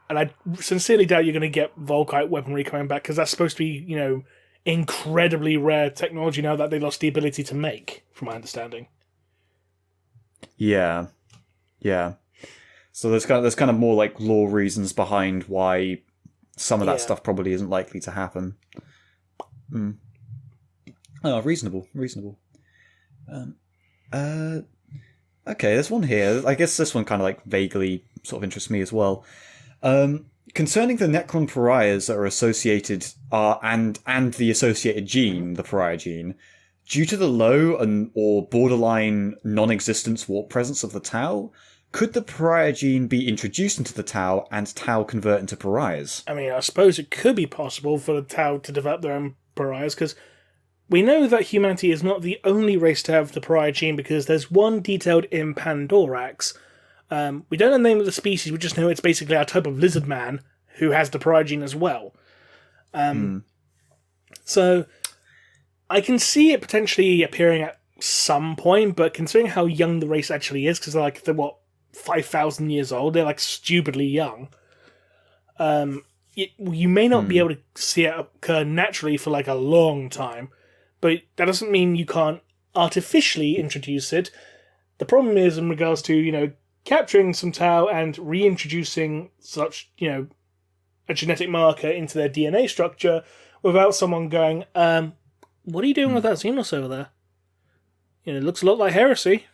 And I sincerely doubt you're going to get Volkite weaponry coming back, because that's supposed to be, incredibly rare technology now that they lost the ability to make, from my understanding. Yeah. So there's kind of more like lore reasons behind why some of that stuff probably isn't likely to happen. Oh, reasonable. Okay, there's one here. I guess this one kind of like vaguely sort of interests me as well. Concerning the Necron Pariahs that are associated and the associated gene, the Pariah gene, due to the low or borderline non-existence warp presence of the Tau, could the Pariah gene be introduced into the Tau and Tau convert into Pariahs? I mean, I suppose it could be possible for the Tau to develop their own Pariahs, because we know that humanity is not the only race to have the Pariah gene, because there's one detailed in Pandorax. We don't know the name of the species, we just know it's basically a type of lizard man who has the Pariah gene as well. So, I can see it potentially appearing at some point, but considering how young the race actually is, because they're 5,000 years old, they're like stupidly young. You may not be able to see it occur naturally for like a long time, but that doesn't mean you can't artificially introduce it. The problem is in regards to, capturing some Tau and reintroducing such, a genetic marker into their DNA structure without someone going, what are you doing with that Xenos over there? It looks a lot like heresy.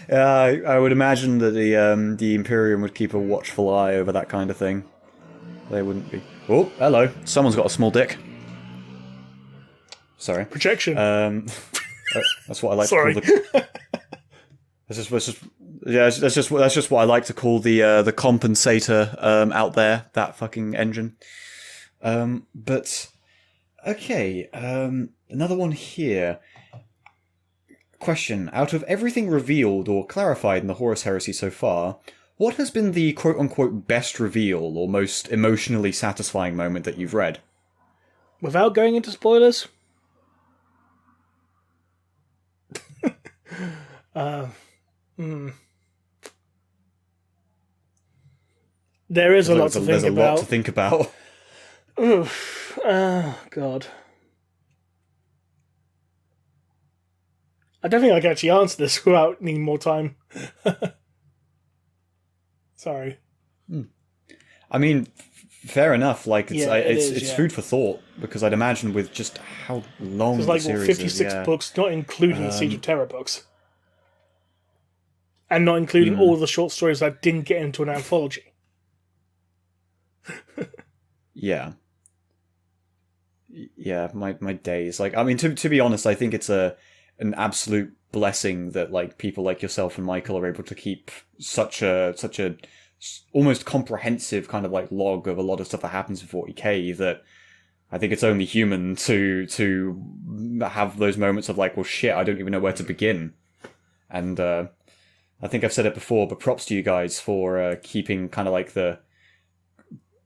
Yeah, I would imagine that the Imperium would keep a watchful eye over that kind of thing. They wouldn't be. Oh, hello. Someone's got a small dick. Sorry. Projection. That's what I like to call the. That's just what I like to call the compensator out there. That fucking engine. But Okay, another one here. Question: out of everything revealed or clarified in the Horus heresy so far, what has been the quote-unquote best reveal or most emotionally satisfying moment that you've read? Without going into spoilers? There is a lot to think There's a about. lot to think about. Oof. God. I don't think I can actually answer this without needing more time. Sorry. I mean, fair enough. Like, it's is. food for thought, because I'd imagine with just how long There's the like series 56 is. books, not including the Siege of Terror books. And not including all the short stories that didn't get into an anthology. Yeah. Yeah, my days. Like, I mean, to be honest, I think it's an absolute blessing that like people like yourself and Michael are able to keep such a almost comprehensive kind of like log of a lot of stuff that happens in 40k, that I think it's only human to have those moments of like, well, shit, I don't even know where to begin. And I think I've said it before, but props to you guys for keeping kind of like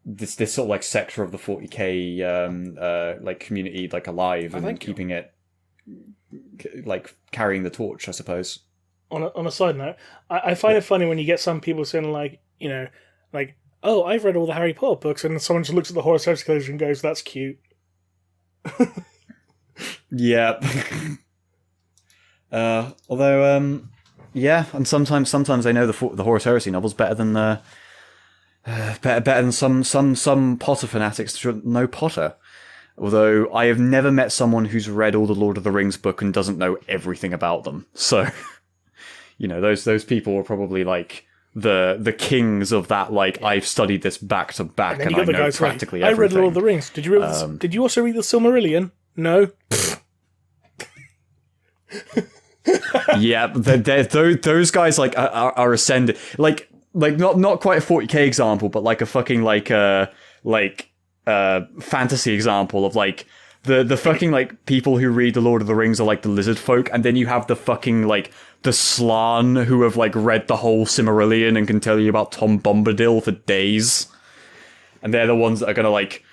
this sort of like sector of the 40k like community like alive and keeping it like carrying the torch, I suppose. On a side note, I find it funny when you get some people saying like, you know, like, oh, I've read all the Harry Potter books, and someone just looks at the Horus Heresy collection and goes, that's cute. Yeah. Although, yeah, and sometimes I know the Horus Heresy novels better than better than some Potter fanatics know Potter. Although I have never met someone who's read all the Lord of the Rings book and doesn't know everything about them. So, you know, those people are probably like the kings of that. Like, I've studied this back to back, and I know practically everything. I read Lord of the Rings. Did you read? Did you also read the Silmarillion? No. Yeah, those guys like are ascended. Like not quite a 40k example, but like a fucking fantasy example of like the fucking like people who read the Lord of the Rings are like the lizard folk, and then you have the fucking like the Slan who have like read the whole Silmarillion and can tell you about Tom Bombadil for days, and they're the ones that are gonna like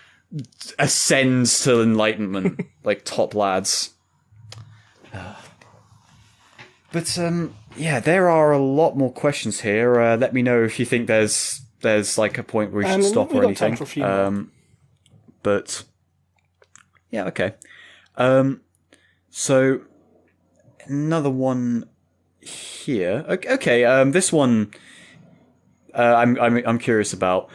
ascend to enlightenment, like top lads. But yeah, there are a lot more questions here. Let me know if you think there's like a point where we should stop or anything. For a few more. But yeah, okay. So another one here. Okay. This one I'm curious about.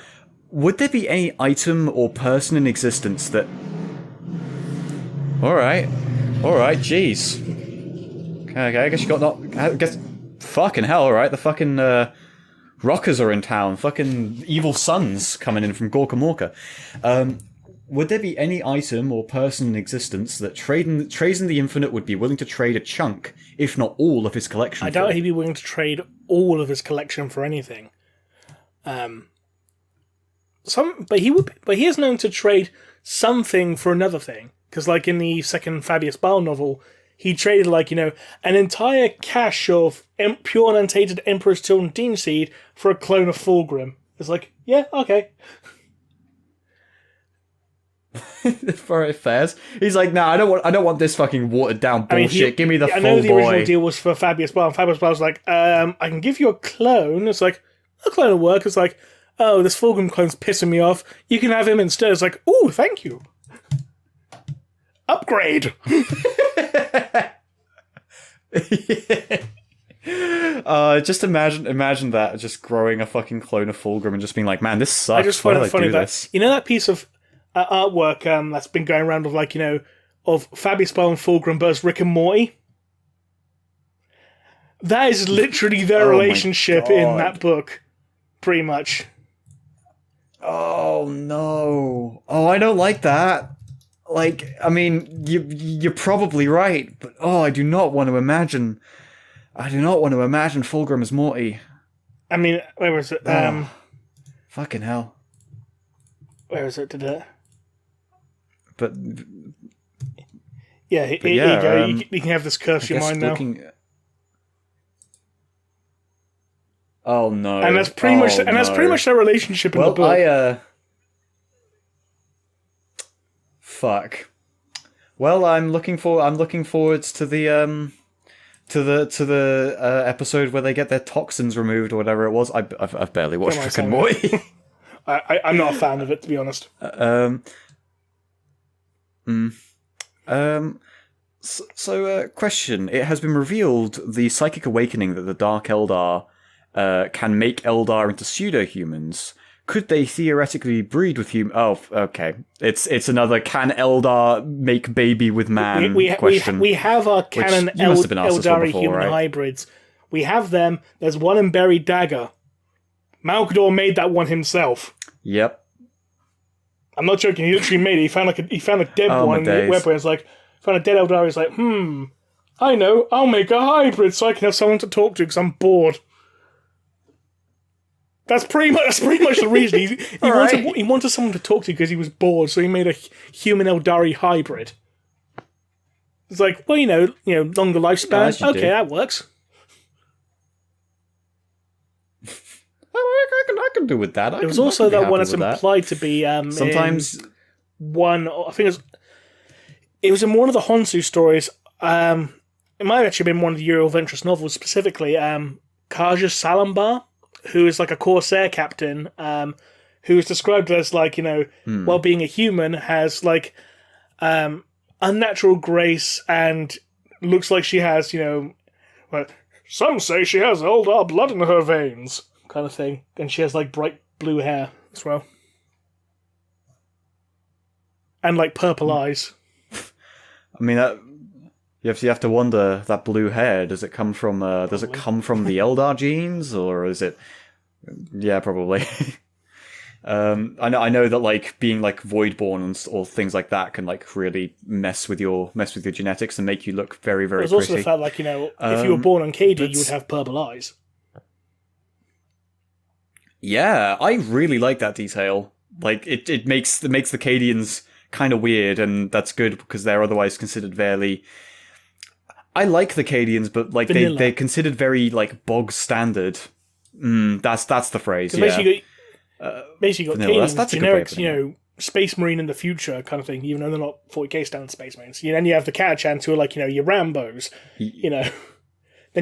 Would there be any item or person in existence that? All right. Jeez. Okay, I guess you got not. I guess. Fucking hell! All right, the fucking rockers are in town. Fucking evil sons coming in from Gorka Morka. Would there be any item or person in existence that Trazen the Infinite would be willing to trade a chunk, if not all, of his collection? I doubt he'd be willing to trade all of his collection for anything. But he is known to trade something for another thing. Because, like in the second Fabius Bile novel, he traded, like, you know, an entire cache of pure and untainted Emperor's Children Dean seed for a clone of Fulgrim. It's like, yeah, okay. For it fares. He's like, nah, I don't want this fucking watered down bullshit. Give me the full boy. I know the original deal was for Fabius Bile, and Fabius Bile's like, I can give you a clone. It's like, a clone will work. It's like, oh, this Fulgrim clone's pissing me off. You can have him instead. It's like, ooh, thank you. Upgrade. Just imagine that, just growing a fucking clone of Fulgrim and just being like, man, this sucks. I just find it funny that this? You know that piece of artwork that's been going around of, like, you know, of Fabius Bile and Fulgrim versus Rick and Morty. That is literally their relationship in that book, pretty much. Oh no! Oh, I don't like that. Like, I mean, you're probably right, but I do not want to imagine Fulgrim as Morty. I mean, where was it? Fucking hell. Where is it? but Yeah, here you go. You can have this curse your mind now. Oh no! And that's pretty much their relationship in the book. Fuck. Well, I'm looking forward to the episode where they get their toxins removed or whatever it was. I've barely watched Rick and Morty. I'm not a fan of it, to be honest. So, question. It has been revealed the psychic awakening that the Dark Eldar can make Eldar into pseudo-humans. Could they theoretically breed with humans? Oh, okay. It's another can Eldar make baby with man question. We have our canon Eldari human hybrids. We have them. There's one in Buried Dagger. Malkador made that one himself. Yep. I'm not joking. He literally made it. He found a dead one in the web where it's like, found a dead Eldar. He's like, I know. I'll make a hybrid so I can have someone to talk to because I'm bored. That's pretty much the reason. He wanted someone to talk to because he was bored, so he made a human Eldari hybrid. It's like, well, longer lifespan. Okay, that works. I can do with that. It was also that one that's implied to be sometimes one. I think it was in one of the Honsu stories. It might have actually been one of the Euro Ventress novels, specifically Kaja Salambar, who is like a Corsair captain, who is described as like, while being a human, has like unnatural grace and looks like she has, well, some say she has Eldar blood in her veins, kind of thing. And she has like bright blue hair as well. And like purple eyes. I mean, you have to wonder, that blue hair, does it come from the Eldar genes, or is it? Yeah, probably. I know that like being like Voidborn or things like that can like really mess with your genetics and make you look very, very. There's also the fact like if you were born on KD, you would have purple eyes. Yeah, I really like that detail. Like it makes the Cadians kind of weird, and that's good because they're otherwise considered very. I like the Cadians, but like they're considered very like bog standard. That's the phrase. Yeah. Basically, got Cadians, generic, Space Marine in the future kind of thing. Even though they're not 40k standard Space Marines. Then you have the Catachans who are like your Rambos. Then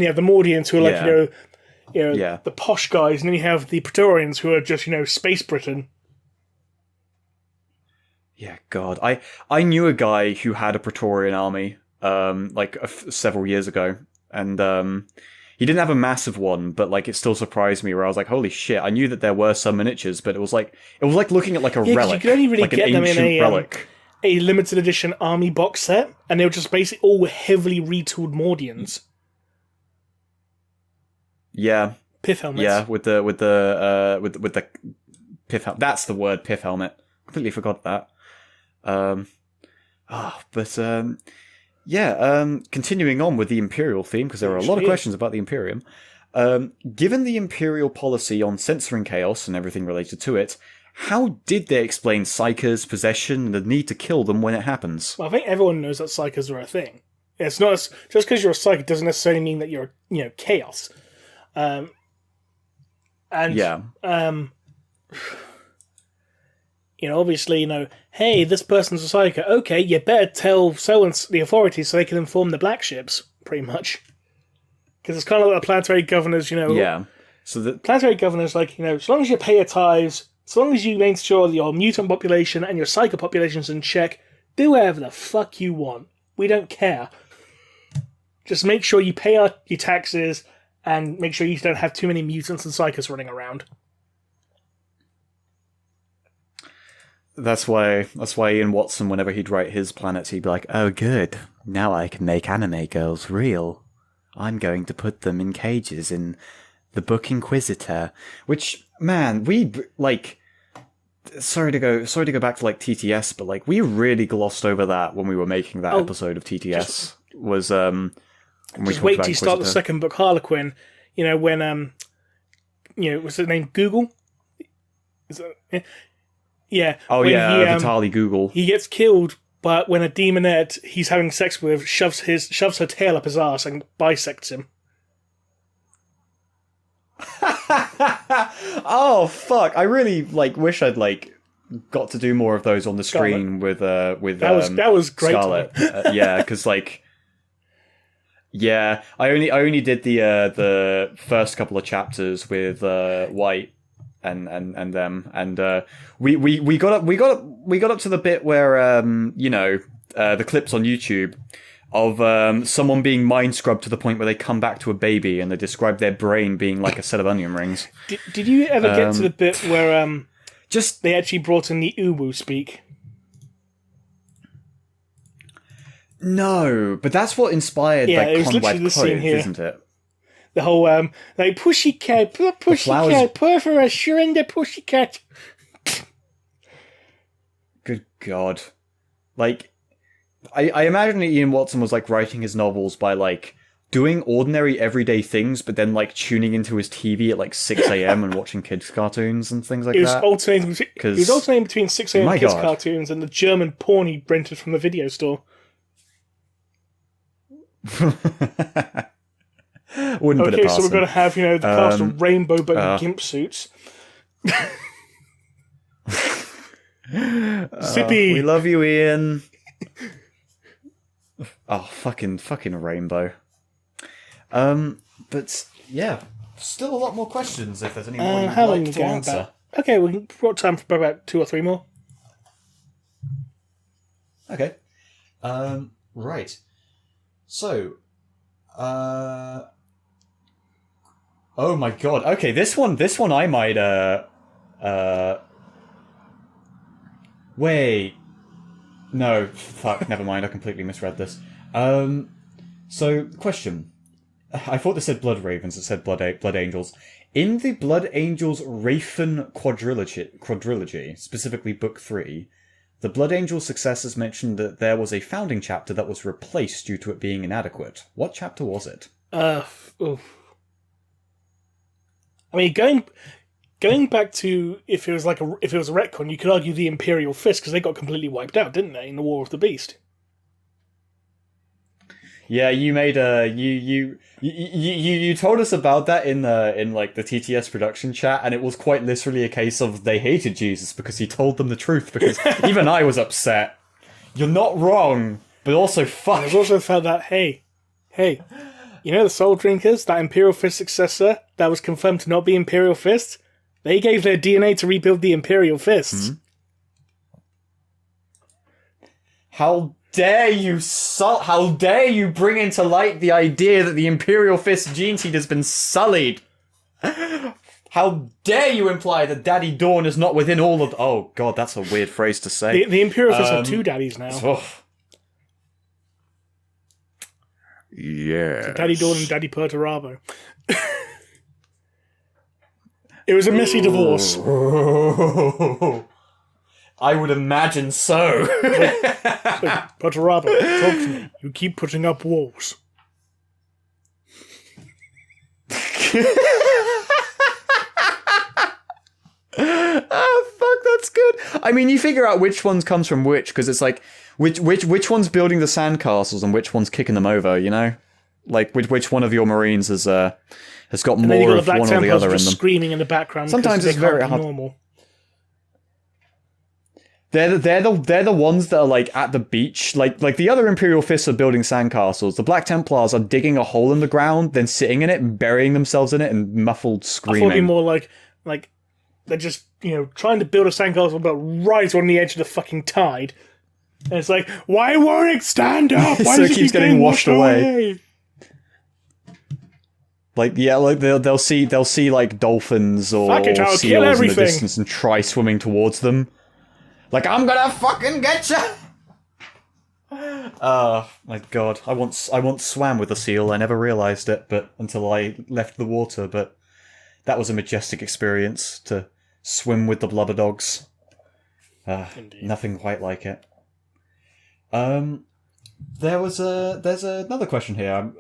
you have the Mordians who are like the posh guys, and then you have the Praetorians who are just Space Britain. Yeah, God, I knew a guy who had a Praetorian army. Several years ago, and he didn't have a massive one, but like it still surprised me. Where I was like, "Holy shit!" I knew that there were some miniatures, but it was like looking at like a relic. You could only really get them in a limited edition army box set, and they were just basically all heavily retooled Mordians. Yeah, pith helmets. Yeah, with the pith helmet. That's the word, pith helmet. Completely forgot that. Continuing on with the Imperial theme, because there are a lot of questions about the Imperium. Given the Imperial policy on censoring chaos and everything related to it, how did they explain Psykers, possession, and the need to kill them when it happens? Well, I think everyone knows that Psykers are a thing. It's not just because you're a Psyker doesn't necessarily mean that you're chaos. Obviously, hey, this person's a Psyker. Okay, you better tell the authorities so they can inform the black ships, pretty much. Because it's kind of like the planetary governors, Yeah. So the planetary governors, like, as long as you pay your tithes, as long as you make sure your mutant population and your Psyker population's in check, do whatever the fuck you want. We don't care. Just make sure you pay your taxes and make sure you don't have too many mutants and Psykers running around. That's why Ian Watson, whenever he'd write his planets, he'd be like, "Oh, good. Now I can make anime girls real. I'm going to put them in cages in the book Inquisitor." Which, man, sorry to go back to like TTS, but like we really glossed over that when we were making that episode of TTS. Wait till you start the second book, Harlequin. When what's his name? Google. Is that, yeah. Oh yeah, Vitaly Google. He gets killed but when a demonette he's having sex with shoves her tail up his ass and bisects him. Oh fuck! I really wish I'd got to do more of those on the screen with that was great. Scarlet. Yeah, because yeah, I only did the first couple of chapters with White and them, and we got up to the bit where the clips on YouTube of someone being mind scrubbed to the point where they come back to a baby and they describe their brain being like a set of onion rings. Did you ever get to the bit where just they actually brought in the Uwu speak? No, but that's what inspired Conrad Cove, isn't it? The whole pussycat, pour for a surrender pussycat. Good God. I imagine that Ian Watson was writing his novels by doing ordinary everyday things, but then tuning into his TV at 6 a.m. and watching kids' cartoons and things like that. He was alternating between 6 a.m. kids' cartoons and the German porn he rented from the video store. Wouldn't put it past so we're going to have the cast of Rainbow but in gimp suits. Zippy, we love you, Ian. Oh, fucking Rainbow. But yeah, still a lot more questions if there's any more you'd like to answer. Okay, we've got time for about 2 or 3 more. Okay. Right. So, oh my god. Okay, this one I might, wait. No, fuck, never mind, I completely misread this. So, question. I thought this said Blood Ravens, it said Blood Angels. In the Blood Angels Wraithen quadrilogy, specifically Book 3, the Blood Angels successors mentioned that there was a founding chapter that was replaced due to it being inadequate. What chapter was it? I mean, going back to if it was a retcon, you could argue the Imperial Fist because they got completely wiped out, didn't they, in the War of the Beast? Yeah, you made you told us about that in the TTS production chat, and it was quite literally a case of they hated Jesus because he told them the truth. Because even I was upset. You're not wrong, but also fuck. I've also felt that hey, the Soul Drinkers, that Imperial Fist successor that was confirmed to not be Imperial Fist, they gave their DNA to rebuild the Imperial Fists. Mm-hmm. How dare you bring into light the idea that the Imperial Fist gene seed has been sullied? How dare you imply that Daddy Dawn is not within all of... Oh god, that's a weird phrase to say. The Imperial Fists have 2 daddies now. Oh. Yeah. So Daddy Dawn and Daddy Perturabo. It was a messy divorce. I would imagine so. Perturabo, talk to me. You keep putting up walls. Oh, fuck, that's good. I mean, you figure out which ones comes from which, because it's which one's building the sandcastles and which one's kicking them over, you know? Which one of your Marines has got more of one or the other in them. Screaming in the background. Sometimes it's very hard. Normal. They're the ones that are at the beach. Like the other Imperial Fists are building sandcastles. The Black Templars are digging a hole in the ground, then sitting in it and burying themselves in it and muffled screaming. I thought it'd be more like they're just trying to build a sandcastle but right on the edge of the fucking tide. And it's like, why won't it stand up? Why so does it keeps getting washed away? They'll see dolphins or seals in the distance and try swimming towards them. I'm gonna fucking get you! Oh my god, I once swam with a seal. I never realised it, but until I left the water. But that was a majestic experience to swim with the blubber dogs. Nothing quite like it. There's another question here.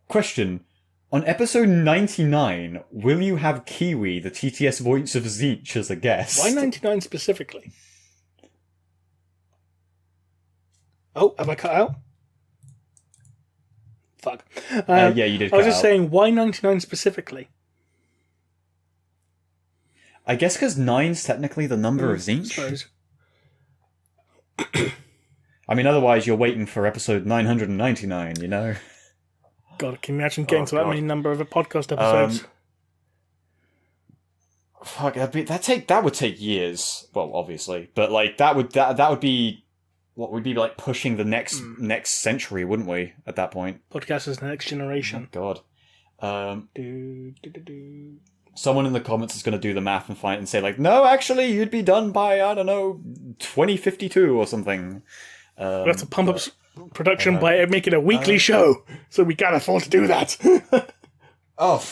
Question. On episode 99, will you have Kiwi, the TTS voice of Zeech, as a guest? Why 99 specifically? Oh, have I cut out? Fuck. Yeah, you did. I was just saying, why 99 specifically? I guess because 9's technically the number of Tzeentch. I mean, otherwise you're waiting for episode 999, you know? God, can you imagine getting to that many number of podcast episodes? Fuck, that would take years. Well, obviously, but like that would be what would be like pushing the next century, wouldn't we? At that point, Podcast is the next generation. Oh, God. Someone in the comments is going to do the math and find and say like, no, actually, you'd be done by 2052 or something. We have to pump up production by making a weekly show, so we can't afford to do that. Oh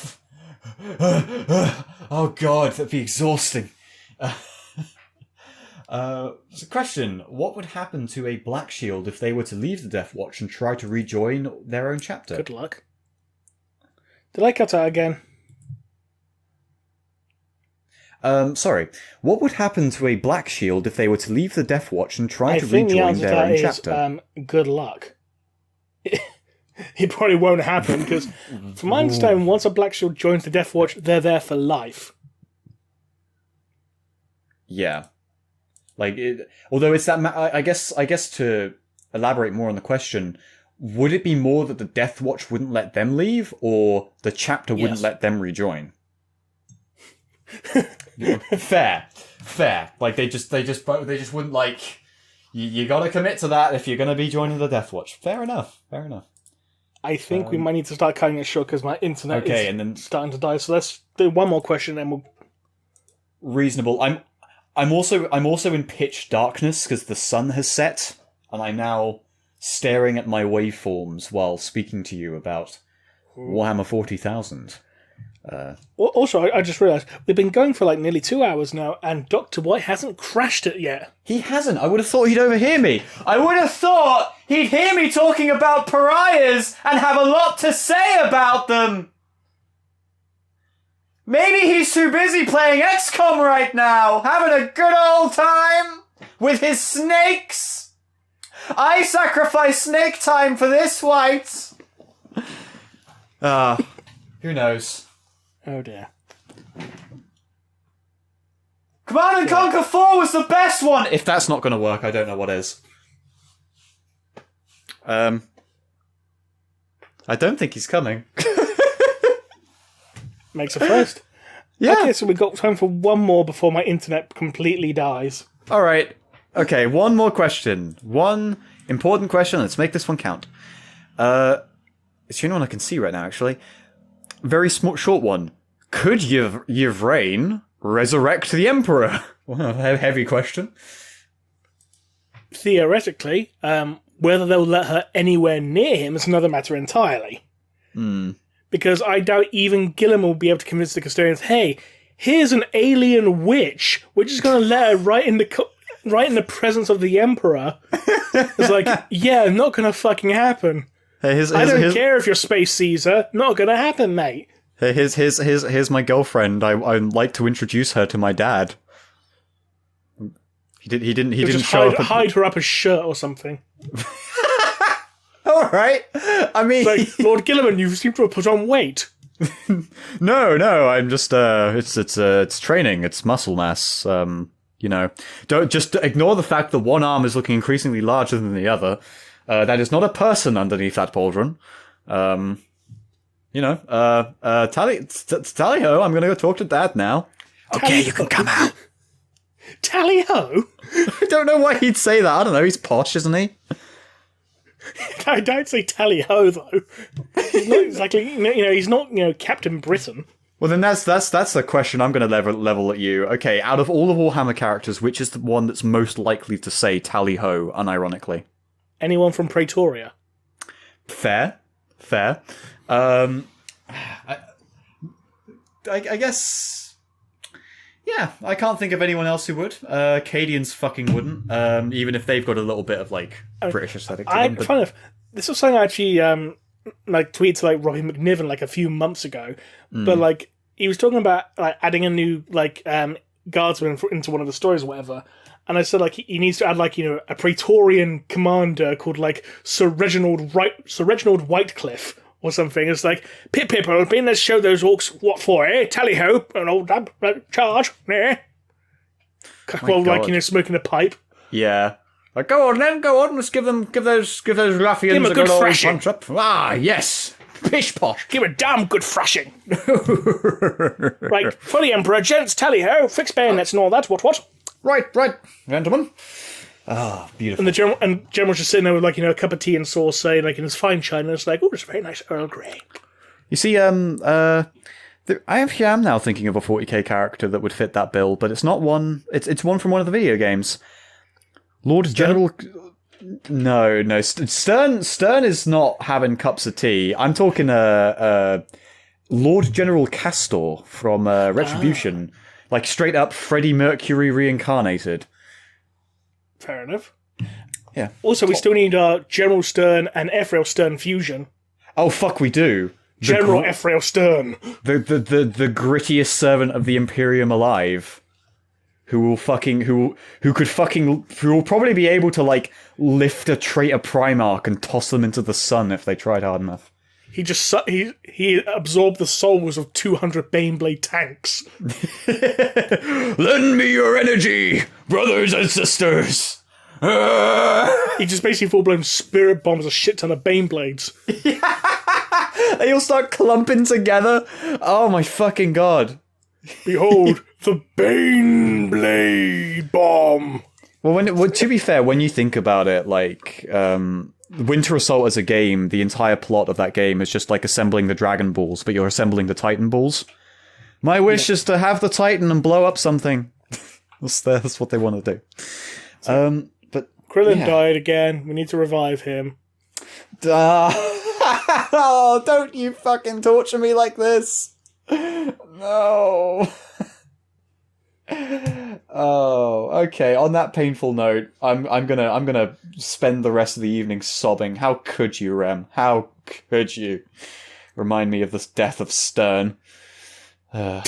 God, that'd be exhausting. So question, what would happen to a Black Shield if they were to leave the Death Watch and try to rejoin their own chapter? Good luck. Did I cut out again? Sorry. What would happen to a Black Shield if they were to leave the Death Watch and try to rejoin their own chapter? Good luck. It probably won't happen, because from my understanding, once a Black Shield joins the Death Watch, they're there for life. Yeah. Like, although it's that... I guess to elaborate more on the question, would it be more that the Death Watch wouldn't let them leave, or the chapter wouldn't let them rejoin? Fair. Like they just wouldn't like. You gotta commit to that if you're gonna be joining the Death Watch. Fair enough. I think we might need to start cutting it short because my internet is starting to die. So let's do one more question, and we'll. Reasonable. I'm also in pitch darkness because the sun has set, and I'm now staring at my waveforms while speaking to you about Warhammer 40,000. Also, I just realised we've been going for like nearly 2 hours now, and Dr. White hasn't crashed it yet. He hasn't. I would have thought he'd overhear me. I would have thought he'd hear me talking about pariahs and have a lot to say about them. Maybe he's too busy playing XCOM right now, having a good old time with his snakes. I sacrifice snake time for this, White. Who knows? Oh dear. Command and Conquer 4 was the best one! If that's not going to work, I don't know what is. I don't think he's coming. Makes a first. Yeah. Okay, so we've got time for one more before my internet completely dies. Alright. Okay, one more question. One important question. Let's make this one count. It's the only one I can see right now, actually. Very short one. Could Yvraine resurrect the Emperor? Well, a heavy question. Theoretically, whether they'll let her anywhere near him is another matter entirely. Because I doubt even Gilliam will be able to convince the custodians, hey, here's an alien witch. We're just going to let her right in the presence of the Emperor. It's like, yeah, not going to fucking happen. Hey, I don't care if you're Space Caesar. Not going to happen, mate. Hey, here's my girlfriend. I'd like to introduce her to my dad. He didn't show up. Hide her up a shirt or something. All right. I mean, like, Lord Gilliman, you seem to have put on weight. No. I'm just it's training. It's muscle mass. Don't just ignore the fact that one arm is looking increasingly larger than the other. That is not a person underneath that pauldron. Tally-ho, I'm going to go talk to Dad now. Okay, you can come out. Tally-ho? I don't know why he'd say that. I don't know. He's posh, isn't he? I don't say tally-ho, though. He's not exactly, he's not, Captain Britain. Well, then that's the question I'm going to level at you. Okay, out of all the Warhammer characters, which is the one that's most likely to say tally-ho, unironically? Anyone from Praetoria. Fair. I guess... Yeah, I can't think of anyone else who would. Cadians fucking wouldn't, even if they've got a little bit of, British aesthetic to them. Funny enough, this was something I actually, tweeted to, Robbie McNiven, a few months ago. But, he was talking about, adding a new, guardsman into one of the stories or whatever. And I said, like, he needs to add, like, you know, a Praetorian commander called, like, Sir Reginald Whitecliffe or something. It's like, Pip, I've been there to show those orcs what for, eh? Tally-ho, an old charge, eh? Well, like, you know, smoking a pipe. Yeah. Like, go on then, go on. Let's give those ruffians Give 'em a good old thrashing. punch up. Ah, yes. Pish posh. Give a damn good thrashing. Right, for the Emperor, gents, tally-ho, fix bayonets and all that, what? Right, gentlemen. Ah, beautiful. And the general's just sitting there with, like, you know, a cup of tea and sauce, saying, like, in his fine china, it's like, oh, it's a very nice Earl Grey. You see, I actually am now thinking of a 40k character that would fit that bill, but it's not one. It's one from one of the video games. Lord General. No. Stern is not having cups of tea. I'm talking Lord General Castor from Retribution, like straight up Freddie Mercury reincarnated. Fair enough. Yeah. Also, we still need General Stern and Ephraim Stern fusion. Oh fuck, we do. General Ephraim Stern. The grittiest servant of the Imperium alive. Who will probably be able to, like, lift a traitor Primarch and toss them into the sun if they tried hard enough. He absorbed the souls of 200 Baneblade tanks. Lend me your energy, brothers and sisters. He just basically full-blown spirit bombs a shit ton of Baneblades. They all start clumping together. Oh my fucking god. Behold, the Baneblade bomb. Well, to be fair, when you think about it, like, Winter Assault as a game, the entire plot of that game is just like assembling the Dragon Balls, but you're assembling the Titan Balls. My wish is to have the Titan and blow up something. That's what they want to do. But Krillin died again. We need to revive him. Oh, don't you fucking torture me like this. No. Oh, okay. On that painful note, I'm gonna spend the rest of the evening sobbing. How could you, Rem? How could you? Remind me of this death of Stern. And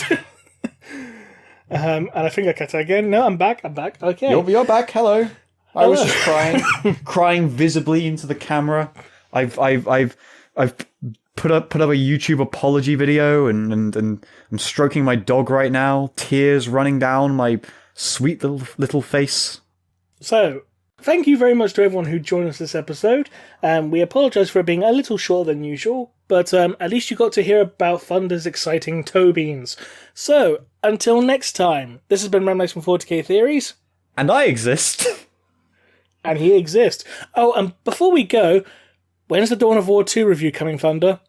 I think I cut it again. No, I'm back. Okay. You're back. Hello. I was just crying visibly into the camera. I've put up a YouTube apology video and I'm stroking my dog right now. Tears running down my sweet little face. So, thank you very much to everyone who joined us this episode. We apologise for it being a little shorter than usual, but at least you got to hear about Thunder's exciting toe beans. So, until next time, this has been Remleiz from 40k Theories. And I exist. And he exists. Oh, and before we go, when's the Dawn of War 2 review coming, Thunder?